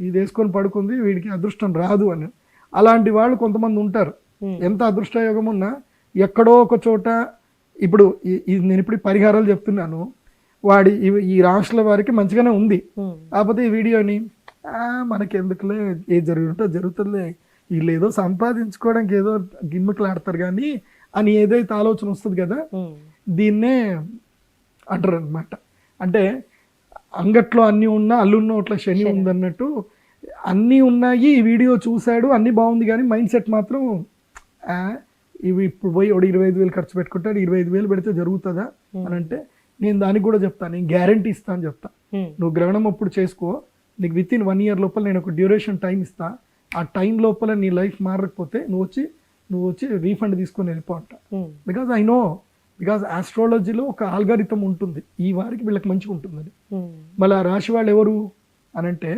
ఇది వేసుకొని పడుకుంది, వీడికి అదృష్టం రాదు అని. అలాంటి వాళ్ళు కొంతమంది ఉంటారు. ఎంత అదృష్టయోగం ఉన్నా ఎక్కడో ఒక చోట, ఇప్పుడు నేను ఇప్పుడు పరిహారాలు చెప్తున్నాను, ఈ రాష్ట్రాల వారికి మంచిగానే ఉంది. కాకపోతే ఈ వీడియోని మనకెందుకులే, ఏ జరుగుతుందిలే, వీళ్ళు ఏదో సంపాదించుకోవడానికి ఏదో గిమ్మికలు ఆడతారు కానీ అని ఏదైతే ఆలోచన వస్తుంది కదా, దీన్నే అంటారు అనమాట. అంటే అంగట్లో అన్నీ ఉన్నా అల్లున్న ఒకట్ల శని ఉందన్నట్టు, అన్నీ ఉన్నాయి. ఈ వీడియో చూశాడు, అన్నీ బాగుంది, కానీ మైండ్ సెట్ మాత్రం ఇవి ఇప్పుడు పోయి 25,000 ఖర్చు పెట్టుకుంటాడు, 25,000 పెడితే జరుగుతుందా అని అంటే, నేను దానికి కూడా చెప్తాను, నేను గ్యారంటీ ఇస్తా అని చెప్తా. నువ్వు గ్రహణం అప్పుడు చేసుకో, నీకు విత్ ఇన్ 1 year లోపల నేను ఒక డ్యూరేషన్ టైం ఇస్తా. ఆ టైం లోపల నీ లైఫ్ మారకపోతే నువ్వు వచ్చి రీఫండ్ తీసుకొని వెళ్ళిపో అంట. బికాజ్ ఐ నో, బికాజ్ ఆస్ట్రాలజీలో ఒక ఆల్గారిథం ఉంటుంది, ఈ వారికి వీళ్ళకి మంచిగా ఉంటుందని. మళ్ళీ ఆ రాశి వాళ్ళు ఎవరు అనంటే,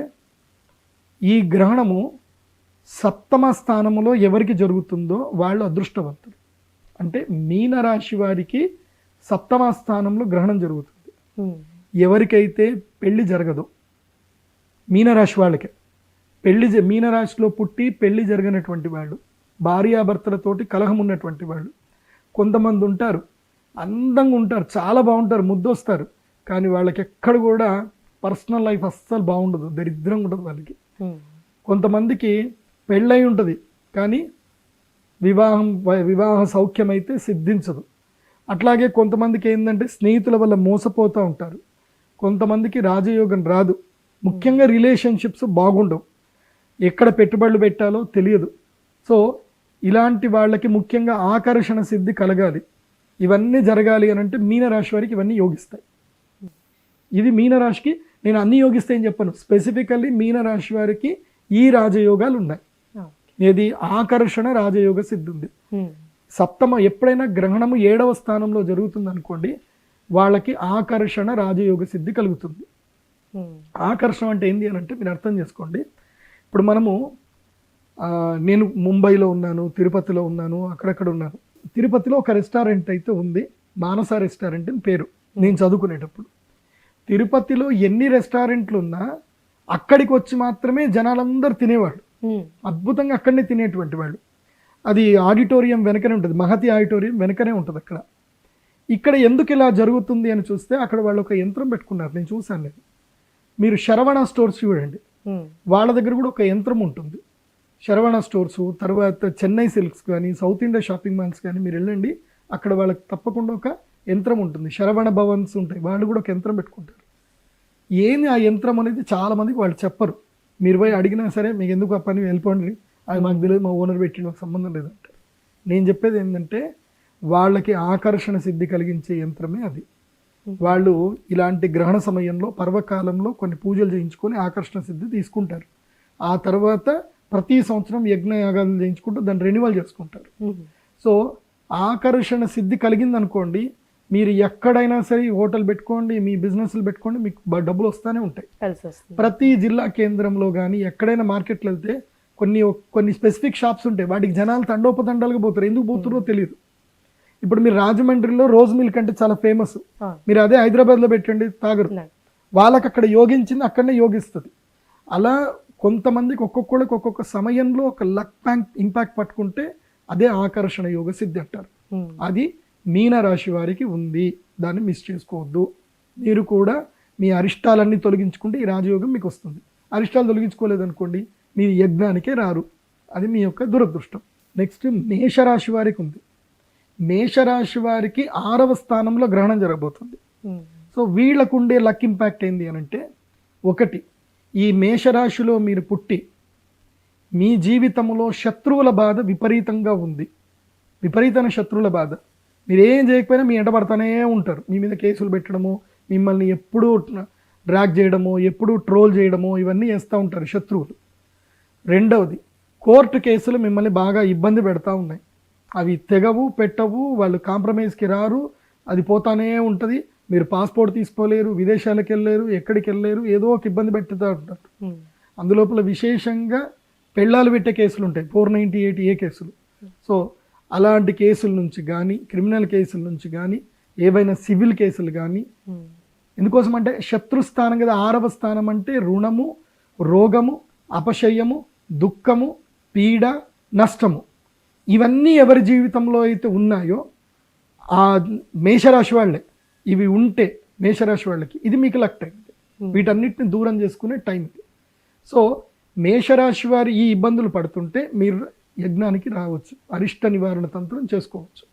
ఈ గ్రహణము 7వ స్థానములో ఎవరికి జరుగుతుందో వాళ్ళు అదృష్టవంతులు. అంటే మీనరాశి వారికి 7వ స్థానంలో గ్రహణం జరుగుతుంది. ఎవరికైతే పెళ్లి జరగదో, మీనరాశి వాళ్ళకే మీనరాశిలో పుట్టి పెళ్లి జరగనటువంటి వాళ్ళు, భార్యాభర్తలతోటి కలహం ఉన్నటువంటి వాళ్ళు కొంతమంది ఉంటారు. అందంగా ఉంటారు, చాలా బాగుంటారు, ముద్దొస్తారు, కానీ వాళ్ళకి ఎక్కడ కూడా పర్సనల్ లైఫ్ అస్సలు బాగుండదు, దరిద్రంగా ఉంటుంది వాళ్ళకి. కొంతమందికి పెళ్ళై ఉంటుంది కానీ వివాహ సౌఖ్యం అయితే సిద్ధించదు. అట్లాగే కొంతమందికి ఏంటంటే స్నేహితుల వల్ల మోసపోతూ ఉంటారు. కొంతమందికి రాజయోగం రాదు, ముఖ్యంగా రిలేషన్షిప్స్ బాగుండవు, ఎక్కడ పెట్టుబడులు పెట్టాలో తెలియదు. సో ఇలాంటి వాళ్ళకి ముఖ్యంగా ఆకర్షణ సిద్ధి కలగాలి. ఇవన్నీ జరగాలి అని అంటే మీనరాశి వారికి ఇవన్నీ యోగిస్తాయి. ఇది మీనరాశికి నేను అన్ని యోగిస్తాయని చెప్పను, స్పెసిఫికల్లీ మీనరాశి వారికి ఈ రాజయోగాలు ఉన్నాయి. ఏది ఆకర్షణ రాజయోగ సిద్ధి ఉంది. 7వ ఎప్పుడైనా గ్రహణము 7వ స్థానంలో జరుగుతుంది అనుకోండి, వాళ్ళకి ఆకర్షణ రాజయోగ సిద్ధి కలుగుతుంది. ఆకర్షణ అంటే ఏంటి అని అంటే మీరు అర్థం చేసుకోండి. ఇప్పుడు నేను ముంబైలో ఉన్నాను, తిరుపతిలో ఉన్నాను, అక్కడక్కడ ఉన్నాను. తిరుపతిలో ఒక రెస్టారెంట్ అయితే ఉంది, మానస రెస్టారెంట్ అని పేరు. నేను చదువుకునేటప్పుడు తిరుపతిలో ఎన్ని రెస్టారెంట్లు ఉన్నా అక్కడికి వచ్చి మాత్రమే జనాలందరూ తినేవాళ్ళు, అద్భుతంగా అక్కడనే తినేటువంటి వాళ్ళు. అది ఆడిటోరియం వెనకనే ఉంటుంది, మహతి ఆడిటోరియం వెనకనే ఉంటుంది అక్కడ. ఇక్కడ ఎందుకు ఇలా జరుగుతుంది అని చూస్తే అక్కడ వాళ్ళు ఒక యంత్రం పెట్టుకున్నారు, నేను చూశాను. నేను మీరు శరవణ స్టోర్స్ చూడండి, వాళ్ళ దగ్గర కూడా ఒక యంత్రం ఉంటుంది. శరవణ స్టోర్సు, తర్వాత చెన్నై సిల్క్స్ కానీ, సౌత్ ఇండియా షాపింగ్ మాల్స్ కానీ మీరు వెళ్ళండి, అక్కడ వాళ్ళకి తప్పకుండా ఒక యంత్రం ఉంటుంది. శరవణ భవన్స్ ఉంటాయి, వాళ్ళు కూడా ఒక యంత్రం పెట్టుకుంటారు. ఏంది ఆ యంత్రం అనేది చాలామందికి వాళ్ళు చెప్పరు. మీరు పోయి అడిగినా సరే మీకు ఎందుకు ఆ పని వెళ్ళిపోండి, అది మాకు తెలియదు, మా ఓనర్ పెట్టి మాకు సంబంధం లేదంటారు. నేను చెప్పేది ఏంటంటే వాళ్ళకి ఆకర్షణ సిద్ధి కలిగించే యంత్రమే అది. వాళ్ళు ఇలాంటి గ్రహణ సమయంలో పర్వకాలంలో కొన్ని పూజలు చేయించుకొని ఆకర్షణ సిద్ధి తీసుకుంటారు. ఆ తర్వాత ప్రతి సంవత్సరం యజ్ఞయాగాలు చేయించుకుంటూ దాన్ని రెన్యువల్ చేసుకుంటారు. సో ఆకర్షణ సిద్ధి కలిగింది అనుకోండి, మీరు ఎక్కడైనా సరే హోటల్ పెట్టుకోండి, మీ బిజినెస్లు పెట్టుకోండి, మీకు డబ్బులు వస్తూనే ఉంటాయి. కలిసి వస్తుంది. ప్రతి జిల్లా కేంద్రంలో కానీ ఎక్కడైనా మార్కెట్లో వెళ్తే కొన్ని స్పెసిఫిక్ షాప్స్ ఉంటాయి, వాటికి జనాలు తండోపతండాలుగా పోతారు. ఎందుకు పోతారో తెలియదు. ఇప్పుడు మీరు రాజమండ్రిలో రోజ్ మిల్క్ అంటే చాలా ఫేమస్, మీరు అదే హైదరాబాద్లో పెట్టండి తాగరు. వాళ్ళకి అక్కడ యోగించింది అక్కడనే యోగిస్తుంది. అలా కొంతమందికి ఒక్కొక్కళ్ళకి ఒక్కొక్క సమయంలో ఒక లక్ ఇంపాక్ట్ పట్టుకుంటే అదే ఆకర్షణ యోగ సిద్ధి అంటారు. అది మీనరాశి వారికి ఉంది, దాన్ని మిస్ చేసుకోవద్దు. మీరు కూడా మీ అరిష్టాలన్నీ తొలగించుకుంటే ఈ రాజయోగం మీకు వస్తుంది. అరిష్టాలు తొలగించుకోలేదనుకోండి మీరు యజ్ఞానికే రారు, అది మీ యొక్క దురదృష్టం. నెక్స్ట్ మేషరాశి వారికి ఉంది. మేషరాశి వారికి 6వ స్థానంలో గ్రహణం జరగబోతుంది. సో వీళ్ళకు ఉండే లక్ ఇంపాక్ట్ ఏంది అని అంటే, ఒకటి, ఈ మేషరాశిలో మీరు పుట్టి మీ జీవితంలో శత్రువుల బాధ విపరీతంగా ఉంది. విపరీతమైన శత్రువుల బాధ. మీరు ఏం చేయకపోయినా మీ ఎంటబడతానే ఉంటారు. మీ మీద కేసులు పెట్టడము, మిమ్మల్ని ఎప్పుడూ డ్రాగ్ చేయడము, ఎప్పుడూ ట్రోల్ చేయడము, ఇవన్నీ చేస్తూ ఉంటారు శత్రువులు. రెండవది, కోర్టు కేసులు మిమ్మల్ని బాగా ఇబ్బంది పెడతా ఉన్నాయి. అవి తెగవు పెట్టవు, వాళ్ళు కాంప్రమైజ్కి రారు, అది పోతానే ఉంటుంది. మీరు పాస్పోర్ట్ తీసుకోలేరు, విదేశాలకు వెళ్ళలేరు, ఎక్కడికి వెళ్ళలేరు, ఏదో ఒక ఇబ్బంది పెట్టుతూ ఉంటారు. అందులోపల విశేషంగా పెళ్ళాలు పెట్టే కేసులు ఉంటాయి, 498A కేసులు. సో అలాంటి కేసుల నుంచి కానీ, క్రిమినల్ కేసుల నుంచి కానీ, ఏవైనా సివిల్ కేసులు కానీ, ఎందుకోసం అంటే శత్రుస్థానం కదా. 6వ స్థానం అంటే రుణము, రోగము, అపశయము, దుఃఖము, పీడ, నష్టము. ఇవన్నీ ఎవరి జీవితంలో అయితే ఉన్నాయో ఆ మేషరాశి వాళ్ళే. ఇవి ఉంటే మేషరాశి వాళ్ళకి ఇది మీకు లక్ టైం. వీటన్నిటిని దూరం చేసుకునే టైం ఇది. సో మేషరాశి వారు ఈ ఇబ్బందులు పడుతుంటే మీరు యజ్ఞానికి రావచ్చు, అరిష్ట నివారణ తంత్రం చేసుకోవచ్చు.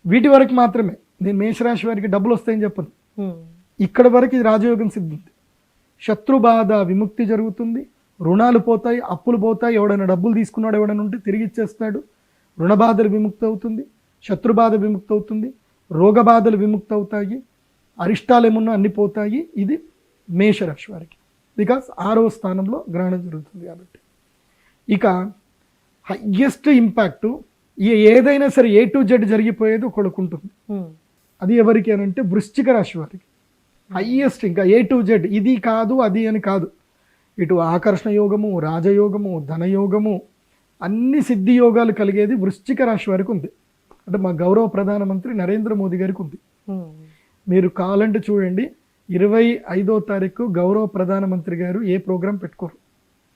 వీటి వరకు మాత్రమే. నేను మేషరాశి వారికి డబ్బులు వస్తాయని చెప్పను. ఇక్కడ వరకు ఇది రాజయోగం సిద్ధింది. శత్రుబాధ విముక్తి జరుగుతుంది, రుణాలు పోతాయి, అప్పులు పోతాయి. ఎవడైనా డబ్బులు తీసుకున్నాడు ఎవడైనా ఉంటే తిరిగి ఇచ్చేస్తాడు. రుణబాధలు విముక్తి అవుతుంది, శత్రుబాధ విముక్తి అవుతుంది, రోగబాధలు విముక్తి అవుతాయి, అరిష్టాలు ఏమున్నా అన్ని పోతాయి. ఇది మేషరాశి వారికి, బికాస్ 6వ స్థానంలో గ్రహణం జరుగుతుంది కాబట్టి. ఇక హయ్యెస్ట్ ఇంపాక్ట్ ఏదైనా సరే A to Z జరిగిపోయేది ఒకళ్ళకు ఉంటుంది. అది ఎవరికి అని అంటే వృశ్చిక రాశి వారికి హయ్యెస్ట్. ఇంకా A to Z, ఇది కాదు అది అని కాదు. ఇటు ఆకర్షణ యోగము, రాజయోగము, ధనయోగము, అన్ని సిద్ధి యోగాలు కలిగేది వృశ్చిక రాశి వారికి ఉంది. అంటే మా గౌరవ ప్రధానమంత్రి నరేంద్ర మోదీ గారికి ఉంది. మీరు కావాలంటే చూడండి, 25వ తారీఖు గౌరవ ప్రధానమంత్రి గారు ఏ ప్రోగ్రాం పెట్టుకోరు.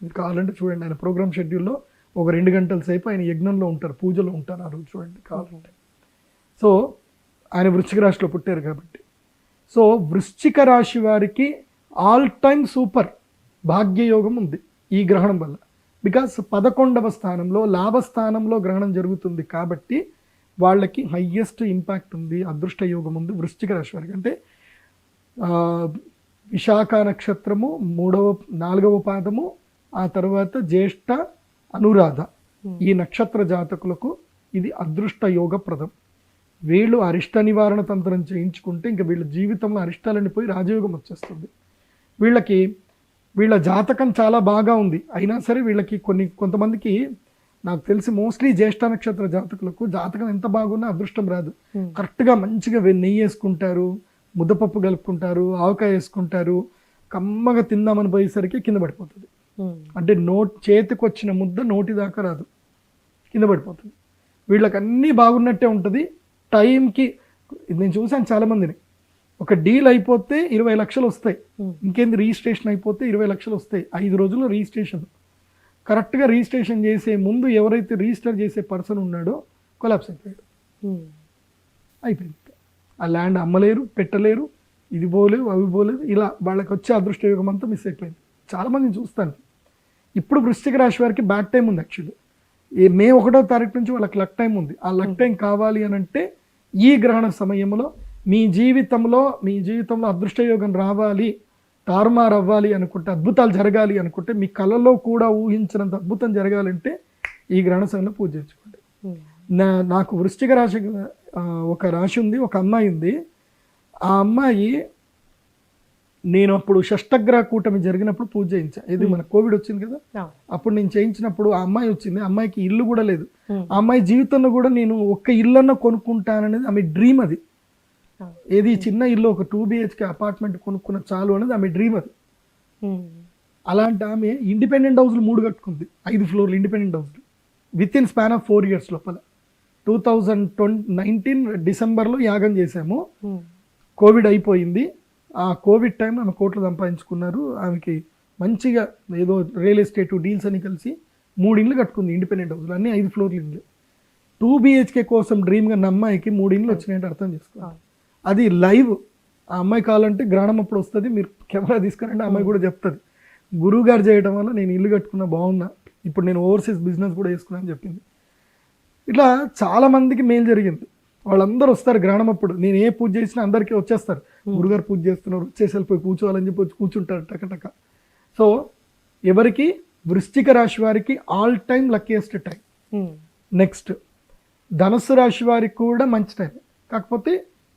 మీరు కావాలంటే చూడండి, ఆయన ప్రోగ్రామ్ షెడ్యూల్లో ఒక 2 గంటల సేపు ఆయన యజ్ఞంలో ఉంటారు, పూజలో ఉంటారు. ఆ రోజు చూడండి కావాలంటే. సో ఆయన వృశ్చిక రాశిలో పుట్టారు కాబట్టి. సో వృశ్చిక రాశి వారికి ఆల్ టైమ్ సూపర్ భాగ్యయోగం ఉంది ఈ గ్రహణం వల్ల. బికాస్ 11వ స్థానంలో లాభస్థానంలో గ్రహణం జరుగుతుంది కాబట్టి వాళ్ళకి హయ్యెస్ట్ ఇంపాక్ట్ ఉంది, అదృష్ట యోగం ఉంది వృశ్చిక రాశి వారికి. అంటే విశాఖ నక్షత్రము 4వ పాదము, ఆ తర్వాత జ్యేష్ఠ, అనురాధ, ఈ నక్షత్ర జాతకులకు ఇది అదృష్ట యోగప్రదం. వీళ్ళు అరిష్ట నివారణ తంత్రం చేయించుకుంటే ఇంకా వీళ్ళ జీవితంలో అరిష్టాలని పోయి రాజయోగం వచ్చేస్తుంది. వీళ్ళ జాతకం చాలా బాగా ఉంది, అయినా సరే వీళ్ళకి కొంతమందికి నాకు తెలిసి మోస్ట్లీ జ్యేష్ఠ నక్షత్ర జాతకులకు జాతకం ఎంత బాగున్నా అదృష్టం రాదు. కరెక్ట్గా మంచిగా నెయ్యి వేసుకుంటారు, ముద్దపప్పు కలుపుకుంటారు, ఆవకాయ వేసుకుంటారు, కమ్మగా తిందామని పోయేసరికి కింద పడిపోతుంది. అంటే చేతికి వచ్చిన ముద్ద నోటి దాకా రాదు, కింద పడిపోతుంది. వీళ్ళకి అన్నీ బాగున్నట్టే ఉంటుంది. టైంకి నేను చూసాను చాలామందిని, ఒక డీల్ అయిపోతే 20 లక్షలు వస్తాయి, ఇంకేంది రిజిస్ట్రేషన్ అయిపోతే 20 లక్షలు వస్తాయి. 5 రోజుల్లో రిజిస్ట్రేషన్. కరెక్ట్గా రిజిస్ట్రేషన్ చేసే ముందు ఎవరైతే రిజిస్టర్ చేసే పర్సన్ ఉన్నాడో కొలాప్స్ అయిపోయాడు, అయిపోయింది. ఆ ల్యాండ్ అమ్మలేరు, పెట్టలేరు, ఇది పోలేవు, అవి పోలేదు, ఇలా వాళ్ళకి వచ్చే అదృష్ట యోగం అంతా మిస్ అయిపోయింది. చాలామందిని చూస్తాను. ఇప్పుడు వృశ్చిక రాశి వారికి బ్యాడ్ టైం ఉంది. యాక్చువల్లీ మే 1వ తారీఖు నుంచి వాళ్ళకి లక్ టైం ఉంది. ఆ లక్ టైం కావాలి అని అంటే ఈ గ్రహణ సమయంలో మీ జీవితంలో అదృష్ట యోగం రావాలి, తారుమారు అవ్వాలి అనుకుంటే, అద్భుతాలు జరగాలి అనుకుంటే, మీ కళలో కూడా ఊహించినంత అద్భుతం జరగాలంటే ఈ గ్రహణ సమయంలో పూజ చేసుకోండి. నాకు వృశ్చిక రాశి ఒక రాశి ఉంది, ఒక అమ్మాయి ఉంది. ఆ అమ్మాయి నేను అప్పుడు షష్టగ్రహ కూటమి జరిగినప్పుడు పూజ చేయించా. ఇది మన కోవిడ్ వచ్చింది కదా, అప్పుడు నేను చేయించినప్పుడు ఆ అమ్మాయి వచ్చింది. అమ్మాయికి ఇల్లు కూడా లేదు. ఆ అమ్మాయి జీవితంలో కూడా నేను ఒక్క ఇల్లన్నా కొనుక్కుంటాననేది ఆమె డ్రీమ్. అది ఏది చిన్న ఇల్లు ఒక 2 BHK అపార్ట్మెంట్ కొనుక్కున్న చాలు అనేది ఆమె డ్రీమ్ అది. అలాంటి ఆమె ఇండిపెండెంట్ హౌస్లు 3 కట్టుకుంది, 5 ఫ్లోర్లు ఇండిపెండెంట్ హౌస్లు within span of 4 years లోపల. 2019 డిసెంబర్లో యాగం చేశాము, కోవిడ్ అయిపోయింది. ఆ కోవిడ్ టైంలో ఆమె కోట్లు సంపాదించుకున్నారు. ఆమెకి మంచిగా ఏదో రియల్ ఎస్టేట్ డీల్స్ అని కలిసి 3 ఇండ్లు కట్టుకుంది ఇండిపెండెంట్ హౌస్లు, అన్నీ 5 ఫ్లోర్లు ఇండ్లు. 2 BHK కోసం డ్రీమ్గా ఉన్న అమ్మాయికి 3 ఇండ్లు వచ్చినాయంటే అర్థం చేసుకోవాలి. అది లైవ్. ఆ అమ్మాయి కావాలంటే గ్రహణం అప్పుడు వస్తుంది, మీరు కెమెరా తీసుకురంటే ఆ అమ్మాయి కూడా చెప్తుంది, గురువు గారు చేయడం వల్ల నేను ఇల్లు కట్టుకున్నా, బాగున్నా, ఇప్పుడు నేను ఓవర్సీస్ బిజినెస్ కూడా చేసుకున్నా అని చెప్పింది. ఇట్లా చాలా మందికి మేలు జరిగింది. వాళ్ళందరూ వస్తారు గ్రహణం అప్పుడు, నేను ఏ పూజ చేసినా అందరికీ వచ్చేస్తారు, గురుగారు పూజ చేస్తున్నారు వచ్చేసి వెళ్ళిపోయి కూర్చోవాలని చెప్పి వచ్చి కూర్చుంటారు టకటక. సో ఎవరికి వృశ్చిక రాశి వారికి all time luckiest time. Next ధనుస్సు రాశి వారికి కూడా మంచి టైం, కాకపోతే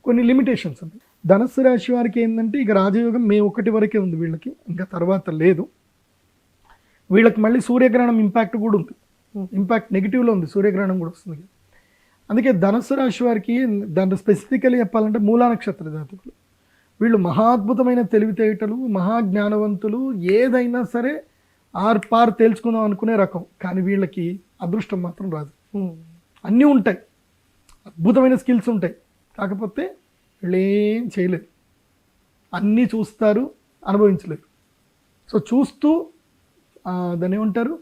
కొన్ని లిమిటేషన్స్ ఉన్నాయి. ధనుస్సు రాశి వారికి ఏంటంటే ఇక రాజయోగం మే 1 వరకే ఉంది వీళ్ళకి, ఇంకా తర్వాత లేదు. వీళ్ళకి మళ్ళీ సూర్యగ్రహణం ఇంపాక్ట్ కూడా ఉంది, ఇంపాక్ట్ నెగిటివ్లో ఉంది, సూర్యగ్రహణం కూడా వస్తుంది. అందుకే ధనుస్సు రాశి వారికి దాంట్లో స్పెసిఫికలీ చెప్పాలంటే మూలా నక్షత్ర జాతకులు వీళ్ళు మహాద్భుతమైన తెలివితేటలు, మహాజ్ఞానవంతులు, ఏదైనా సరే ఆర్పార్ తేల్చుకుందాం అనుకునే రకం. కానీ వీళ్ళకి అదృష్టం మాత్రం రాదు. అన్నీ ఉంటాయి, అద్భుతమైన స్కిల్స్ ఉంటాయి, కాకపోతే వీళ్ళు ఏం చేయలేరు, అన్నీ చూస్తారు, అనుభవించలేరు. సో చూస్తూ దాన్ని ఏమంటారు,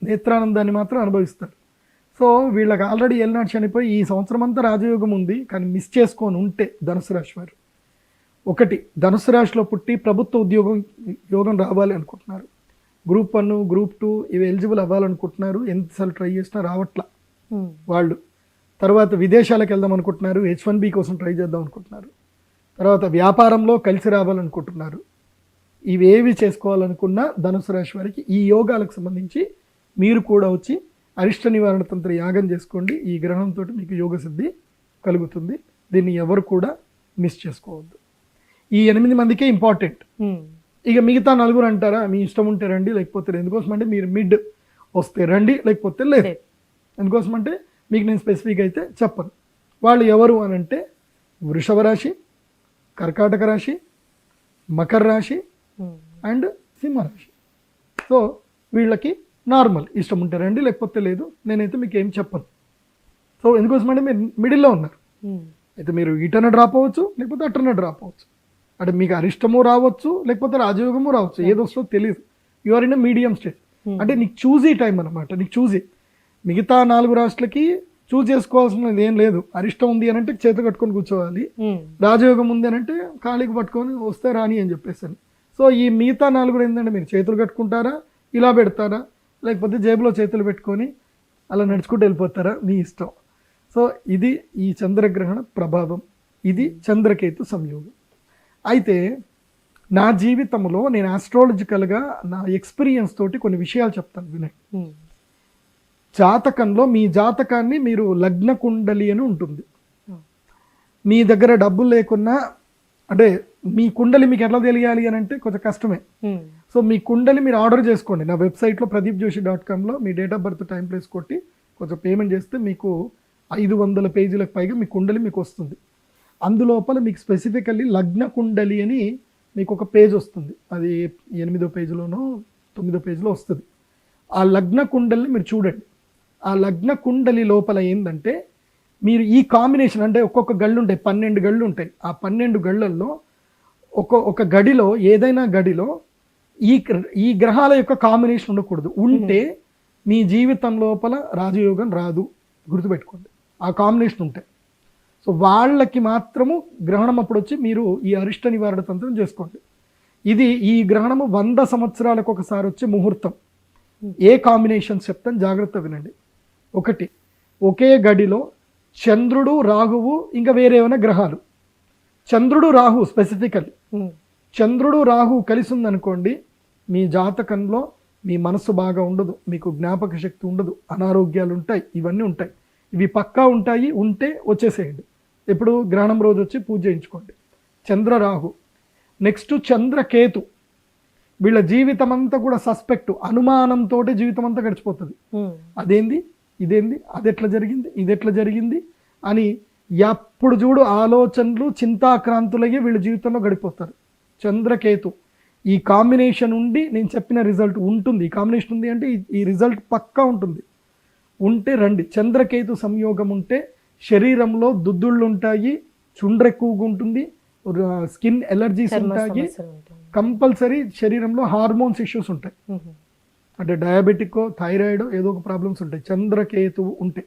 నేత్రానందాన్ని మాత్రం అనుభవిస్తారు. సో వీళ్ళకి ఆల్రెడీ ఏలినాడు చనిపోయి ఈ సంవత్సరం అంతా రాజయోగం ఉంది, కానీ మిస్ చేసుకొని ఉంటే ధనుసు రాశి వారు, ఒకటి ధనుసు రాశిలో పుట్టి ప్రభుత్వ యోగం రావాలి అనుకుంటున్నారు, గ్రూప్ 1 గ్రూప్ 2 ఇవి ఎలిజిబుల్ అవ్వాలనుకుంటున్నారు, ఎంతసార్లు ట్రై చేసినా రావట్లా వాళ్ళు. తర్వాత విదేశాలకు వెళ్దాం అనుకుంటున్నారు, H1B కోసం ట్రై చేద్దాం అనుకుంటున్నారు. తర్వాత వ్యాపారంలో కలిసి రావాలనుకుంటున్నారు. ఇవేవి చేసుకోవాలనుకున్నా ధనుసు రాశి వారికి ఈ యోగాలకు సంబంధించి మీరు కూడా వచ్చి అరిష్ట నివారణ తంత్ర యాగం చేసుకోండి. ఈ గ్రహణంతో మీకు యోగ సిద్ధి కలుగుతుంది. దీన్ని ఎవరు కూడా మిస్ చేసుకోవద్దు. ఈ 8 మందికే ఇంపార్టెంట్. ఇక మిగతా 4 అంటారా, మీ ఇష్టం ఉంటే రండి, లేకపోతే ఎందుకోసం అంటే మీరు మిడ్ వస్తే రండి, లేకపోతే లేదు. ఎందుకోసం అంటే మీకు నేను స్పెసిఫిక్ అయితే చెప్పను. వాళ్ళు ఎవరు అని అంటే వృషభ రాశి, కర్కాటక రాశి, మకర రాశి అండ్ సింహరాశి. సో వీళ్ళకి నార్మల్, ఇష్టం ఉంటే రండి, లేకపోతే లేదు. నేనైతే మీకు ఏం చెప్పను. సో ఎందుకోసం అంటే మీరు మిడిల్లో ఉన్నారు. అయితే మీరు ఇటన డ్రాప్ అవ్వచ్చు, లేకపోతే అటన డ్రాప్ అవ్వచ్చు. అంటే మీకు అరిష్టము రావచ్చు, లేకపోతే రాజయోగము రావచ్చు, ఏదో వస్తుందో తెలియదు. You are in medium stage. అంటే నీకు చూజీ టైం అనమాట, నీకు చూజీ. మిగతా 4 రాష్ట్రాలకి చూజ్ చేసుకోవాల్సినది ఏం లేదు. అరిష్టం ఉంది అని అంటే చేతి కట్టుకొని కూర్చోవాలి, రాజయోగం ఉంది అని అంటే ఖాళీకి పట్టుకొని వస్తే రాని అని చెప్పేసాను. సో ఈ మిగతా 4 ఏంటంటే మీరు చేతులు కట్టుకుంటారా, ఇలా పెడతారా, లేకపోతే జేబులో చేతులు పెట్టుకొని అలా నడుచుకుంటూ వెళ్ళిపోతారా, మీ ఇష్టం. సో ఇది ఈ చంద్రగ్రహణ ప్రభావం, ఇది చంద్రకేతు సంయోగం. అయితే నా జీవితంలో నేను ఆస్ట్రాలజికల్గా నా ఎక్స్పీరియన్స్ తోటి కొన్ని విషయాలు చెప్తాను వినండి. జాతకంలో మీ జాతకాన్ని మీరు లగ్న కుండలి అని ఉంటుంది. మీ దగ్గర డబ్బులు లేకున్నా, అంటే మీ కుండలి మీకు ఎట్లా తెలియాలి అని అంటే కొంచెం కష్టమే. సో మీ కుండలి మీరు ఆర్డర్ చేసుకోండి నా వెబ్సైట్లో pradeepjoshi.comలో మీ date of birth, time, place కొట్టి కొంచెం పేమెంట్ చేస్తే మీకు 500 పేజీలకు పైగా మీ కుండలి మీకు వస్తుంది. అందులోపల మీకు స్పెసిఫికల్లీ లగ్న కుండలి అని మీకు ఒక పేజ్ వస్తుంది. అది 8వ పేజీలోనో 9వ పేజీలో వస్తుంది. ఆ లగ్న కుండలిని మీరు చూడండి. ఆ లగ్న కుండలి లోపల ఏంటంటే మీరు ఈ కాంబినేషన్, అంటే ఒక్కొక్క గళ్ళు ఉంటాయి, 12 గళ్ళు ఉంటాయి. ఆ 12 గళ్ళల్లో ఒక గడిలో, ఏదైనా గడిలో ఈ గ్రహాల యొక్క కాంబినేషన్ ఉండకూడదు. ఉంటే మీ జీవితం లోపల రాజయోగం రాదు, గుర్తుపెట్టుకోండి. ఆ కాంబినేషన్ ఉంటాయి. సో వాళ్ళకి మాత్రము గ్రహణం అప్పుడు వచ్చి మీరు ఈ అరిష్ట నివారణ తంత్రం చేసుకోండి. ఇది ఈ గ్రహణము 100 సంవత్సరాలకు ఒకసారి వచ్చే ముహూర్తం. ఏ కాంబినేషన్స్ చెప్తాను, జాగ్రత్త వినండి. ఒకటి, ఒకే గడిలో చంద్రుడు, రాహువు, ఇంకా వేరే ఏమైనా గ్రహాలు. చంద్రుడు, రాహు స్పెసిఫికల్, చంద్రుడు, రాహు కలిసి ఉందనుకోండి, మీ జాతకంలో మీ మనసు బాగా ఉండదు, మీకు జ్ఞాపక శక్తి ఉండదు, అనారోగ్యాలు ఉంటాయి, ఇవన్నీ ఉంటాయి. ఇవి పక్కా ఉంటాయి. ఉంటే వచ్చేసేయండి. ఇప్పుడు గ్రహణం రోజు వచ్చి పూజ చేయించుకోండి. చంద్ర, రాహు. నెక్స్ట్ చంద్రకేతు. వీళ్ళ జీవితం అంతా కూడా సస్పెక్ట్, అనుమానంతో జీవితం అంతా గడిచిపోతుంది. అదేంది, ఇదేంది, అది ఎట్లా జరిగింది, ఇది ఎట్లా జరిగింది, అని ఎప్పుడు చూడు ఆలోచనలు చింతాక్రాంతులయ్యి వీళ్ళ జీవితంలో గడిపోతారు. చంద్రకేతు ఈ కాంబినేషన్ ఉండి నేను చెప్పిన రిజల్ట్ ఉంటుంది. ఈ కాంబినేషన్ ఉంది అంటే ఈ రిజల్ట్ పక్కా ఉంటుంది. ఉంటే రండి. చంద్రకేతు సంయోగం ఉంటే శరీరంలో దుద్దుళ్ళు ఉంటాయి, చుండ్ర ఎక్కువగా ఉంటుంది, స్కిన్ ఎలర్జీస్ ఉంటాయి, కంపల్సరీ శరీరంలో హార్మోన్స్ ఇష్యూస్ ఉంటాయి. అంటే డయాబెటిక్, థైరాయిడ్ ఏదో ఒక ప్రాబ్లమ్స్ ఉంటాయి చంద్రకేతువు ఉంటే.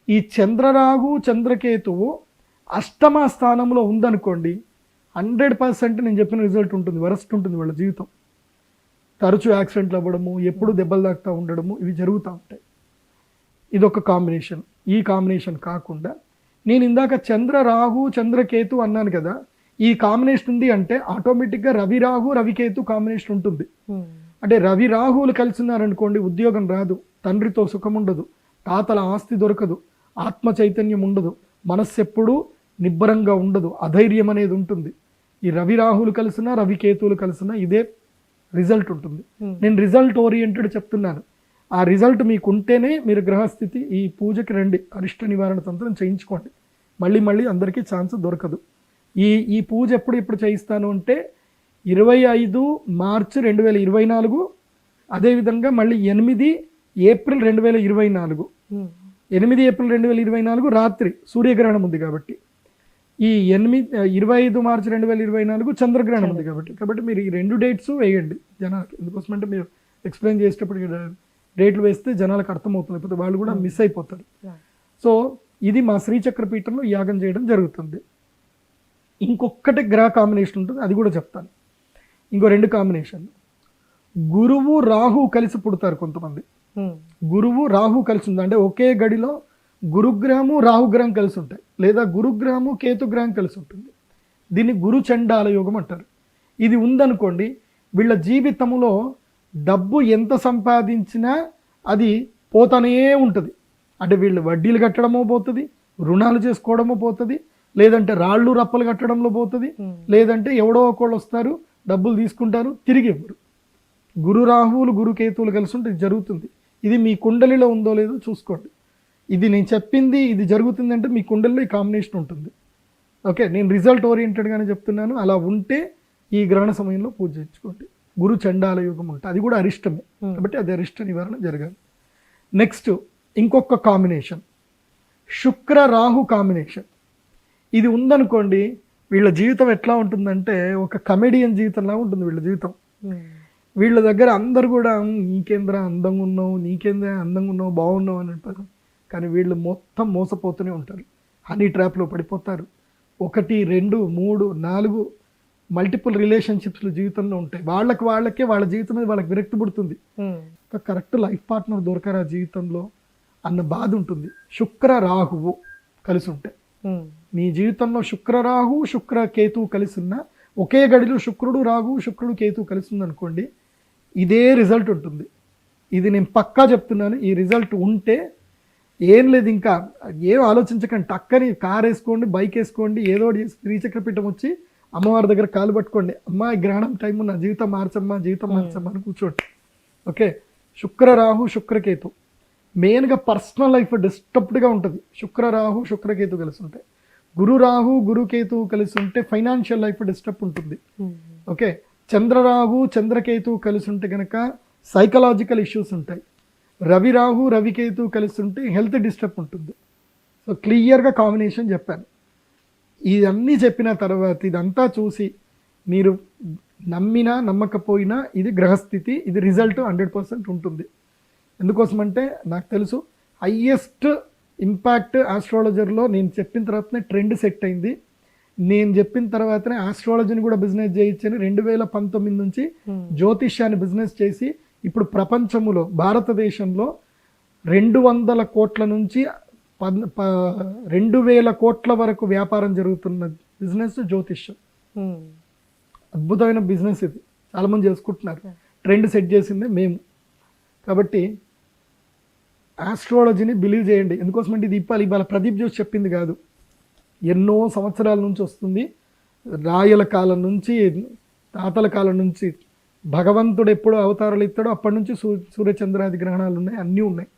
ఈ చంద్రరాహు చంద్రకేతువు అష్టమ స్థానంలో ఉందనుకోండి, 100% నేను చెప్పిన రిజల్ట్ ఉంటుంది. వరస్ట్ ఉంటుంది వాళ్ళ జీవితం. తరచూ యాక్సిడెంట్లు అవ్వడము, ఎప్పుడు దెబ్బలు తాకుతూ ఉండడము, ఇవి జరుగుతూ ఉంటాయి. ఇదొక కాంబినేషన్. ఈ కాంబినేషన్ కాకుండా నేను ఇందాక చంద్ర రాహు చంద్రకేతు అన్నాను కదా, ఈ కాంబినేషన్ ఉంది అంటే ఆటోమేటిక్గా రవి రాహు రవికేతు కాంబినేషన్ ఉంటుంది. అంటే రవి రాహువులు కలిసి ఉన్నారనుకోండి, ఉద్యోగం రాదు, తండ్రితో సుఖం ఉండదు, తాతల ఆస్తి దొరకదు, ఆత్మ చైతన్యం ఉండదు, మనస్సు ఎప్పుడూ నిబ్బరంగా ఉండదు, అధైర్యం అనేది ఉంటుంది. ఈ రవి రాహువులు కలిసినా రవికేతువులు కలిసినా ఇదే రిజల్ట్ ఉంటుంది. నేను రిజల్ట్ ఓరియంటెడ్ చెప్తున్నాను. ఆ రిజల్ట్ మీకు ఉంటేనే మీరు గ్రహస్థితి ఈ పూజకి రండి, అరిష్ట నివారణ తంత్రం చేయించుకోండి. మళ్ళీ అందరికీ ఛాన్స్ దొరకదు. ఈ పూజ ఎప్పుడు చేయిస్తాను అంటే 25 మార్చి 2024, అదేవిధంగా మళ్ళీ 8 ఏప్రిల్ 2024. 8 ఏప్రిల్ 2024 రాత్రి సూర్యగ్రహణం ఉంది కాబట్టి, ఈ 25 మార్చి 2024 చంద్రగ్రహణం ఉంది కాబట్టి మీరు ఈ 2 డేట్స్ వేయండి జనాలకి. ఎందుకోసమంటే మీరు ఎక్స్ప్లెయిన్ చేసేటప్పుడు డేట్లు వేస్తే జనాలకు అర్థమవుతుంది, లేకపోతే వాళ్ళు కూడా మిస్ అయిపోతారు. సో ఇది మా శ్రీచక్రపీఠంలో యాగం చేయడం జరుగుతుంది. ఇంకొకటి గ్రహ కాంబినేషన్ ఉంటుంది, అది కూడా చెప్తాను. ఇంకో 2 కాంబినేషన్. గురువు రాహు కలిసి పుడతారు కొంతమంది. గురువు రాహు కలిసి ఉంది అంటే ఒకే గడిలో గురుగ్రహము రాహుగ్రహం కలిసి ఉంటాయి, లేదా గురుగ్రహము కేతుగ్రహం కలిసి ఉంటుంది. దీన్ని గురు చండాల యోగం అంటారు. ఇది ఉందనుకోండి, వీళ్ళ జీవితంలో డబ్బు ఎంత సంపాదించినా అది పోతానే ఉంటుంది. అంటే వీళ్ళు వడ్డీలు కట్టడమో పోతుంది, రుణాలు చేసుకోవడమో పోతుంది, లేదంటే రాళ్ళు రప్పలు కట్టడంలో పోతుంది, లేదంటే ఎవడో ఒకళ్ళు వస్తారు డబ్బులు తీసుకుంటారు తిరిగి ఇవ్వరు. గురు రాహువులు గురు కేతువులు కలిసి ఉంటే ఇది జరుగుతుంది. ఇది మీ కుండలిలో ఉందో లేదో చూసుకోండి. ఇది నేను చెప్పింది ఇది జరుగుతుంది అంటే మీ కుండలిలో ఈ కాంబినేషన్ ఉంటుంది. ఓకే, నేను రిజల్ట్ ఓరియంటెడ్గానే చెప్తున్నాను. అలా ఉంటే ఈ గ్రహణ సమయంలో పూజ చేయించుకోండి. గురు చండాల యోగం ఉంటుంది, అది కూడా అరిష్టమే కాబట్టి అది అరిష్ట నివారణ జరగాలి. నెక్స్ట్ ఇంకొక కాంబినేషన్, శుక్ర రాహు కాంబినేషన్. ఇది ఉందనుకోండి, వీళ్ళ జీవితం ఎట్లా ఉంటుందంటే ఒక కమెడియన్ జీవితంలా ఉంటుంది వీళ్ళ జీవితం. వీళ్ళ దగ్గర అందరు కూడా నీకేంద్రా అందంగా ఉన్నావు బాగున్నావు అని అంటారు, కానీ వీళ్ళు మొత్తం మోసపోతూనే ఉంటారు. హనీ ట్రాప్లో పడిపోతారు. 1, 2, 3, 4 మల్టిపుల్ రిలేషన్షిప్స్లు జీవితంలో ఉంటాయి. వాళ్ళకే వాళ్ళ జీవితం మీద వాళ్ళకి విరక్తి పుడుతుంది. కరెక్ట్ లైఫ్ పార్ట్నర్ దొరకరా జీవితంలో అన్న బాధ ఉంటుంది. శుక్ర రాహువు కలిసి ఉంటాయి. మీ జీవితంలో శుక్ర రాహు శుక్ర కేతువు కలిసి ఉన్న ఒకే గడిలో శుక్రుడు రాహు శుక్రుడు కేతువు కలిసి ఉందనుకోండి, ఇదే రిజల్ట్ ఉంటుంది. ఇది నేను పక్కా చెప్తున్నాను. ఈ రిజల్ట్ ఉంటే ఏం లేదు, ఇంకా ఏం ఆలోచించకండి, టక్కని కార్ వేసుకోండి, బైక్ వేసుకోండి, ఏదో ఒకటి శ్రీచక్రపీఠం వచ్చి అమ్మవారి దగ్గర కాలు పట్టుకోండి. అమ్మ గ్రహణం టైం నా జీవితం మార్చమ్మా అని కూర్చోండి. ఓకే, శుక్ర రాహు శుక్రకేతు మెయిన్గా పర్సనల్ లైఫ్ డిస్టర్బ్డ్గా ఉంటుంది. శుక్ర రాహు శుక్రకేతు కలిసి ఉంటాయి. గురు రాహు గురుకేతు కలిసి ఉంటే ఫైనాన్షియల్ లైఫ్ డిస్టర్బ్ ఉంటుంది. ఓకే, చంద్రరాహు చంద్రకేతు కలిసి ఉంటే కనుక సైకలాజికల్ ఇష్యూస్ ఉంటాయి. రవి రాహు రవికేతు కలిసి ఉంటే హెల్త్ డిస్టర్బ్ ఉంటుంది. సో క్లియర్గా కాంబినేషన్ చెప్పాను. ఇదన్నీ చెప్పిన తర్వాత ఇదంతా చూసి మీరు నమ్మినా నమ్మకపోయినా ఇది గ్రహస్థితి, ఇది రిజల్ట్ 100% ఉంటుంది. ఎందుకోసమంటే నాకు తెలుసు హయ్యెస్ట్ ఇంపాక్ట్ ఆస్ట్రాలజర్లో నేను చెప్పిన తర్వాతనే ట్రెండ్ సెట్ అయింది. నేను చెప్పిన తర్వాతనే ఆస్ట్రాలజీని కూడా బిజినెస్ చేయించని 2019 నుంచి జ్యోతిష్యాన్ని బిజినెస్ చేసి ఇప్పుడు ప్రపంచంలో భారతదేశంలో 200 కోట్ల నుంచి 2000 కోట్ల వరకు వ్యాపారం జరుగుతున్న బిజినెస్ జ్యోతిష్యం. అద్భుతమైన బిజినెస్ ఇది, చాలామంది చేసుకుంటున్నారు. ట్రెండ్ సెట్ చేసిందే మేము. కాబట్టి ఆస్ట్రాలజీని బిలీవ్ చేయండి. ఎందుకోసమంటే ఇది ఇవాళ ప్రదీప్ జోష్ చెప్పింది కాదు, ఎన్నో సంవత్సరాల నుంచి వస్తుంది. రాయల కాలం నుంచి తాతల కాలం నుంచి భగవంతుడు ఎప్పుడు అవతారాలు ఇస్తాడో అప్పటి నుంచి సూర్యచంద్రాది గ్రహణాలు ఉన్నాయి, అన్నీ ఉన్నాయి.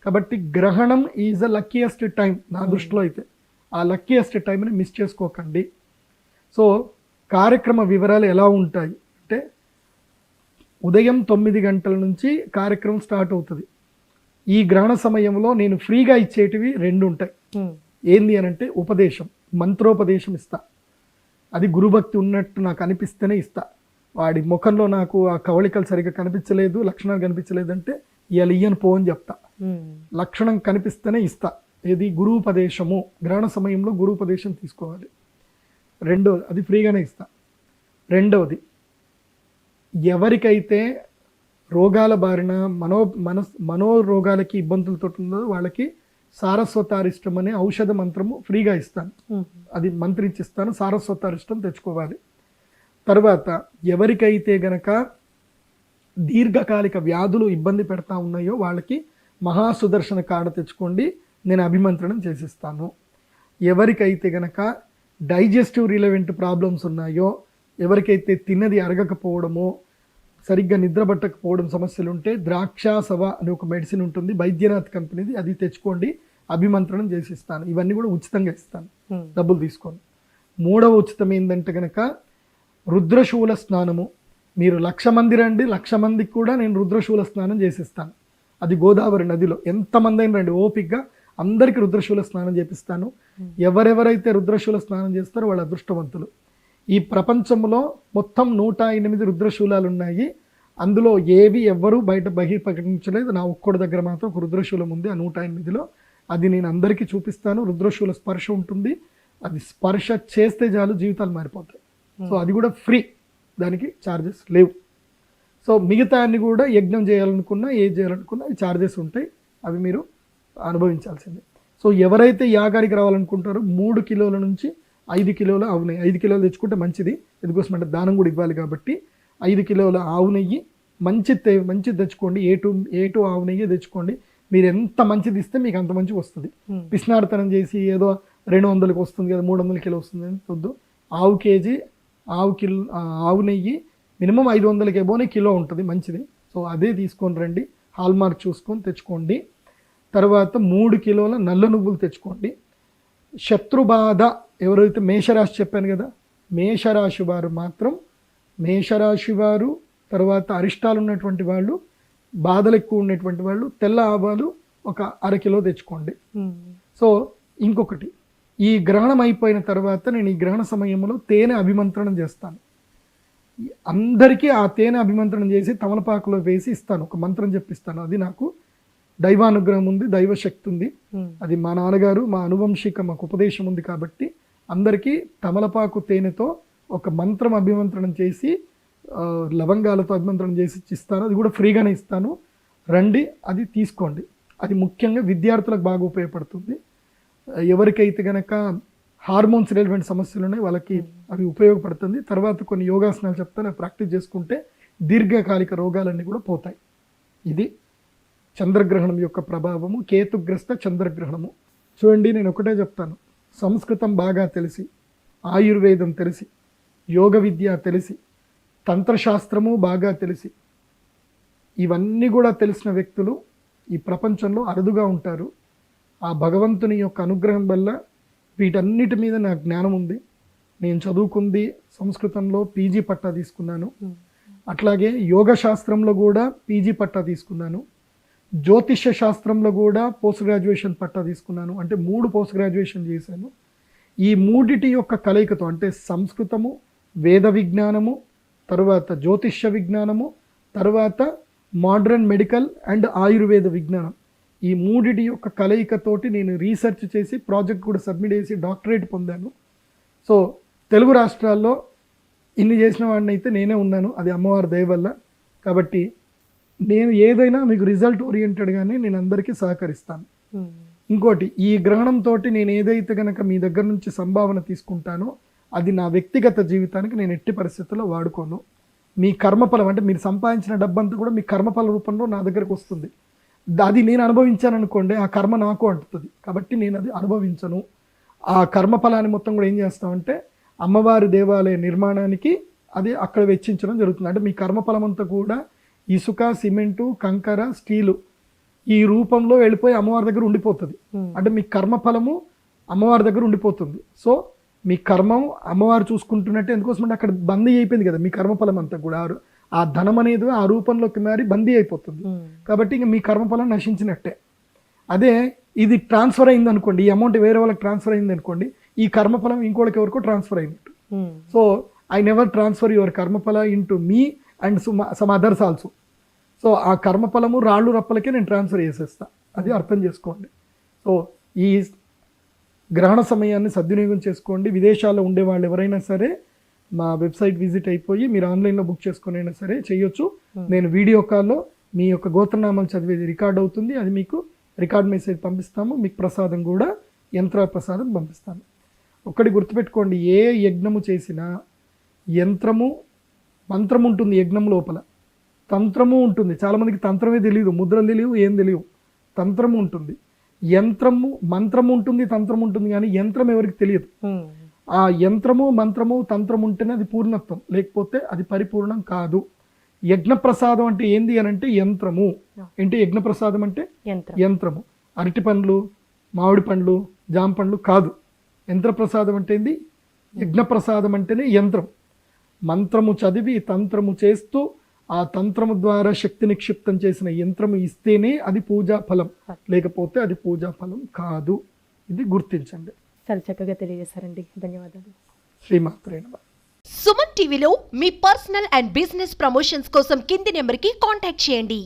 కాబట్టి గ్రహణం ఈజ్ ద లక్కీయెస్ట్ టైం నా దృష్టిలో అయితే. ఆ లక్కీయెస్ట్ టైంని మిస్ చేసుకోకండి. సో కార్యక్రమ వివరాలు ఎలా ఉంటాయి అంటే ఉదయం 9 గంటల నుంచి కార్యక్రమం స్టార్ట్ అవుతుంది. ఈ గ్రహణ సమయంలో నేను ఫ్రీగా ఇచ్చేటివి 2 ఉంటాయి. ఏంది అని అంటే ఉపదేశం, మంత్రోపదేశం ఇస్తా. అది గురుభక్తి ఉన్నట్టు నాకు అనిపిస్తేనే ఇస్తా. వాడి ముఖంలో నాకు ఆ కవళికలు సరిగ్గా కనిపించలేదు, లక్షణాలు కనిపించలేదు అంటే ఇవాళ ఇయ్యను పో అని చెప్తా. లక్షణం కనిపిస్తేనే ఇస్తా. ఏది గురుపదేశము, గ్రహణ సమయంలో గురుపదేశం తీసుకోవాలి. రెండోది అది ఫ్రీగానే ఇస్తా. రెండవది ఎవరికైతే రోగాల బారిన మనోరోగాలకి ఇబ్బందులతో ఉందో వాళ్ళకి సారస్వతారిష్టం అనే ఔషధ మంత్రము ఫ్రీగా ఇస్తాను. అది మంత్రించిస్తాను. సారస్వతారిష్టం తెచ్చుకోవాలి. తర్వాత ఎవరికైతే గనక దీర్ఘకాలిక వ్యాధులు ఇబ్బంది పెడతా ఉన్నాయో వాళ్ళకి మహాసుదర్శన కాడ తెచ్చుకోండి, నేను అభిమంత్రణం చేసిస్తాను. ఎవరికైతే గనక డైజెస్టివ్ రిలవెంట్ ప్రాబ్లమ్స్ ఉన్నాయో, ఎవరికైతే తిన్నది అరగకపోవడమో, సరిగ్గా నిద్రపట్టకపోవడం సమస్యలు ఉంటే ద్రాక్షాసవ అనే ఒక మెడిసిన్ ఉంటుంది వైద్యనాథ్ కంపెనీది, అది తెచ్చుకోండి, అభిమంత్రణం చేసిస్తాను. ఇవన్నీ కూడా ఉచితంగా ఇస్తాను, డబ్బులు తీసుకోండి. మూడవ ఉచితం ఏంటంటే కనుక రుద్రశూల స్నానము. మీరు 1,00,000 మంది రండి, 1,00,000 మందికి కూడా నేను రుద్రశూల స్నానం చేసిస్తాను. అది గోదావరి నదిలో ఎంతమంది అయినా రండి, ఓపికగా అందరికీ రుద్రశూల స్నానం చేపిస్తాను. ఎవరెవరైతే రుద్రశూల స్నానం చేస్తారో వాళ్ళ అదృష్టవంతులు. ఈ ప్రపంచంలో మొత్తం 108 రుద్రశూలాలు ఉన్నాయి. అందులో ఏవి ఎవ్వరూ బయట బహిర్ప్రకటించలేదు. నా ఒక్కడి దగ్గర మాత్రం ఒక రుద్రశూలం ఉంది ఆ 108లో. అది నేను అందరికీ చూపిస్తాను. రుద్రశూల స్పర్శ ఉంటుంది. అది స్పర్శ చేస్తే చాలు జీవితాలు మారిపోతాయి. సో అది కూడా ఫ్రీ, దానికి ఛార్జెస్ లేవు. సో మిగతా అన్ని కూడా యజ్ఞం చేయాలనుకున్నా ఏది చేయాలనుకున్నా ఈ ఛార్జెస్ ఉంటాయి, అవి మీరు అనుభవించాల్సిందే. సో ఎవరైతే యాగానికి రావాలనుకుంటారో 3 కిలోల నుంచి 5 కిలోల ఆవు నెయ్యి, 5 కిలోలు తెచ్చుకుంటే మంచిది. ఎందుకోసం అంటే దానం కూడా ఇవ్వాలి కాబట్టి 5 కిలోల ఆవు నెయ్యి మంచిది తెచ్చుకోండి. ఏ2 ఆవు నెయ్యి తెచ్చుకోండి. మీరు ఎంత మంచిది ఇస్తే మీకు అంత మంచిగా వస్తుంది. పిసినార్తనం చేసి ఏదో 200కి వస్తుంది కదా 300 కిలో వస్తుంది అని వద్దు. ఆవు నెయ్యి మినిమం 500కి ఎబోనే కిలో ఉంటుంది, మంచిది. సో అదే తీసుకొని రండి, హాల్మార్క్ చూసుకొని తెచ్చుకోండి. తర్వాత 3 కిలోల నల్ల నువ్వులు తెచ్చుకోండి. శత్రుబాధ ఎవరైతే మేషరాశి చెప్పాను కదా, మేషరాశి వారు మాత్రం, మేషరాశి వారు తర్వాత అరిష్టాలు ఉన్నటువంటి వాళ్ళు, బాధలు ఎక్కువ ఉన్నటువంటి వాళ్ళు తెల్ల ఆవాలు ఒక 1/2 కిలో తెచ్చుకోండి. సో ఇంకొకటి, ఈ గ్రహణం అయిపోయిన తర్వాత నేను ఈ గ్రహణ సమయంలో తేనె అభిమంత్రణం చేస్తాను. అందరికీ ఆ తేనె అభిమంత్రణం చేసి తమలపాకులో వేసి ఇస్తాను, ఒక మంత్రం చెప్పిస్తాను. అది నాకు దైవానుగ్రహం ఉంది, దైవశక్తి ఉంది. అది మా నాన్నగారు మా అనువంశిక మాకు ఉపదేశం ఉంది కాబట్టి అందరికీ తమలపాకు తేనెతో ఒక మంత్రం అభిమంత్రణం చేసి లవంగాలతో అభిమంత్రణం చేసి ఇస్తాను. అది కూడా ఫ్రీగానే ఇస్తాను, రండి అది తీసుకోండి. అది ముఖ్యంగా విద్యార్థులకు బాగా ఉపయోగపడుతుంది. ఎవరికైతే కనుక హార్మోన్స్ రిలేటెడ్ సమస్యలు ఉన్నాయి వాళ్ళకి అవి ఉపయోగపడుతుంది. తర్వాత కొన్ని యోగాసనాలు చెప్తాను, ప్రాక్టీస్ చేసుకుంటే దీర్ఘకాలిక రోగాలన్నీ కూడా పోతాయి. ఇది చంద్రగ్రహణం యొక్క ప్రభావము, కేతుగ్రస్త చంద్రగ్రహణము. చూడండి, నేను ఒకటే చెప్తాను, సంస్కృతం బాగా తెలిసి, ఆయుర్వేదం తెలిసి, యోగ విద్య తెలిసి, తంత్రశాస్త్రము బాగా తెలిసి, ఇవన్నీ కూడా తెలిసిన వ్యక్తులు ఈ ప్రపంచంలో అరుదుగా ఉంటారు. ఆ భగవంతుని యొక్క అనుగ్రహం వల్ల వీటన్నిటి మీద నాకు జ్ఞానం ఉంది. నేను చదువుకుంది సంస్కృతంలో పీజీ పట్టా తీసుకున్నాను. అట్లాగే యోగ శాస్త్రంలో కూడా పీజీ పట్టా తీసుకున్నాను. జ్యోతిష్య శాస్త్రంలో కూడా పోస్ట్ గ్రాడ్యుయేషన్ పట్టా తీసుకున్నాను. అంటే 3 పోస్ట్ గ్రాడ్యుయేషన్ చేశాను. ఈ మూడిటి యొక్క కలయికతో, అంటే సంస్కృతము, వేద విజ్ఞానము, తర్వాత జ్యోతిష్య విజ్ఞానము, తర్వాత మోడర్న్ మెడికల్ అండ్ ఆయుర్వేద విజ్ఞానం, ఈ మూడిటి యొక్క కలయికతోటి నేను రీసెర్చ్ చేసి ప్రాజెక్ట్ కూడా సబ్మిట్ చేసి డాక్టరేట్ పొందాను. సో తెలుగు రాష్ట్రాల్లో ఇన్ని చేసిన వాడిని అయితే నేనే ఉన్నాను, అది అమ్మవారి దయ వల్ల. కాబట్టి నేను ఏదైనా మీకు రిజల్ట్ ఓరియంటెడ్గానే నేను అందరికీ సహకరిస్తాను. ఇంకోటి, ఈ గ్రహణంతో నేను ఏదైతే కనుక మీ దగ్గర నుంచి సంభావన తీసుకుంటానో అది నా వ్యక్తిగత జీవితానికి నేను ఎట్టి పరిస్థితుల్లో వాడుకోను. మీ కర్మఫలం, అంటే మీరు సంపాదించిన డబ్బంతా కూడా మీ కర్మఫల రూపంలో నా దగ్గరకు వస్తుంది. అది నేను అనుభవించాను అనుకోండి, ఆ కర్మ నాకు అంటుతుంది. కాబట్టి నేను అది అనుభవించను. ఆ కర్మఫలాన్ని మొత్తం కూడా ఏం చేస్తామంటే అమ్మవారి దేవాలయ నిర్మాణానికి అది అక్కడ వెచ్చించడం జరుగుతుంది. అంటే మీ కర్మఫలం అంతా కూడా ఇసుక, సిమెంటు, కంకర, స్టీలు ఈ రూపంలో వెళ్ళిపోయి అమ్మవారి దగ్గర ఉండిపోతుంది. అంటే మీ కర్మఫలము అమ్మవారి దగ్గర ఉండిపోతుంది. సో మీ కర్మం అమ్మవారు చూసుకుంటున్నట్టే. ఎందుకోసం అంటే అక్కడ బందీ అయిపోయింది కదా మీ కర్మఫలం అంతా కూడా. ఆ ధనం అనేది ఆ రూపంలోకి మారి బందీ అయిపోతుంది. కాబట్టి ఇంక మీ కర్మఫలం నశించినట్టే. అదే ఇది ట్రాన్స్ఫర్ అయింది అనుకోండి, ఈ అమౌంట్ వేరే వాళ్ళకి ట్రాన్స్ఫర్ అయింది అనుకోండి, ఈ కర్మఫలం ఇంకోళ్ళకి ఎవరికో ట్రాన్స్ఫర్ అయినట్టు. So I never transfer your కర్మఫల into me and some others also. So ఆ కర్మఫలము రాళ్ళు రప్పలకే నేను ట్రాన్స్ఫర్ చేసేస్తా. అది అర్థం చేసుకోండి. సో ఈ గ్రహణ సమయాన్ని సద్వినియోగం చేసుకోండి. విదేశాల్లో ఉండే వాళ్ళు ఎవరైనా సరే మా వెబ్సైట్ విజిట్ అయిపోయి మీరు ఆన్లైన్లో బుక్ చేసుకుని అయినా సరే చేయొచ్చు. నేను వీడియో కాల్లో మీ యొక్క గోత్రనామాలు చదివేది రికార్డ్ అవుతుంది. అది మీకు రికార్డ్ మెసేజ్ పంపిస్తాము. మీకు ప్రసాదం కూడా యంత్ర ప్రసాదం పంపిస్తాను. ఒక్కటి గుర్తుపెట్టుకోండి, ఏ యజ్ఞము చేసినా యంత్రము మంత్రం ఉంటుంది, యజ్ఞం లోపల తంత్రము ఉంటుంది. చాలామందికి తంత్రమే తెలియదు, ముద్రలు తెలియవు, ఏం తెలియవు. తంత్రము ఉంటుంది, యంత్రము మంత్రము ఉంటుంది, తంత్రం ఉంటుంది, కానీ యంత్రం ఎవరికి తెలియదు. ఆ యంత్రము మంత్రము తంత్రం ఉంటేనే అది పూర్ణత్వం, లేకపోతే అది పరిపూర్ణం కాదు. యజ్ఞప్రసాదం అంటే ఏంది అని అంటే యంత్రము. ఏంటి యజ్ఞప్రసాదం అంటే? యంత్రము. అరటి పండ్లు, మామిడి పండ్లు, జామ పండ్లు కాదు. యంత్రప్రసాదం అంటే ఏంది? యజ్ఞప్రసాదం అంటేనే యంత్రం. మంత్రము చదివి తంత్రము చేస్తూ ఆ తంత్రము ద్వారా శక్తి నిక్షిప్తం చేసిన యంత్రము ఇస్తేనే అది పూజా ఫలం, లేకపోతే అది పూజా ఫలం కాదు. ఇది గుర్తించండి. చాలా చక్కగా తెలియజేశారండి, ధన్యవాదాలు. శ్రీమాత్రే నమః. సుమన్ టీవీలో మీ పర్సనల్ అండ్ బిజినెస్ ప్రమోషన్స్ కోసం కింది నెంబర్కి కాంటాక్ట్ చేయండి.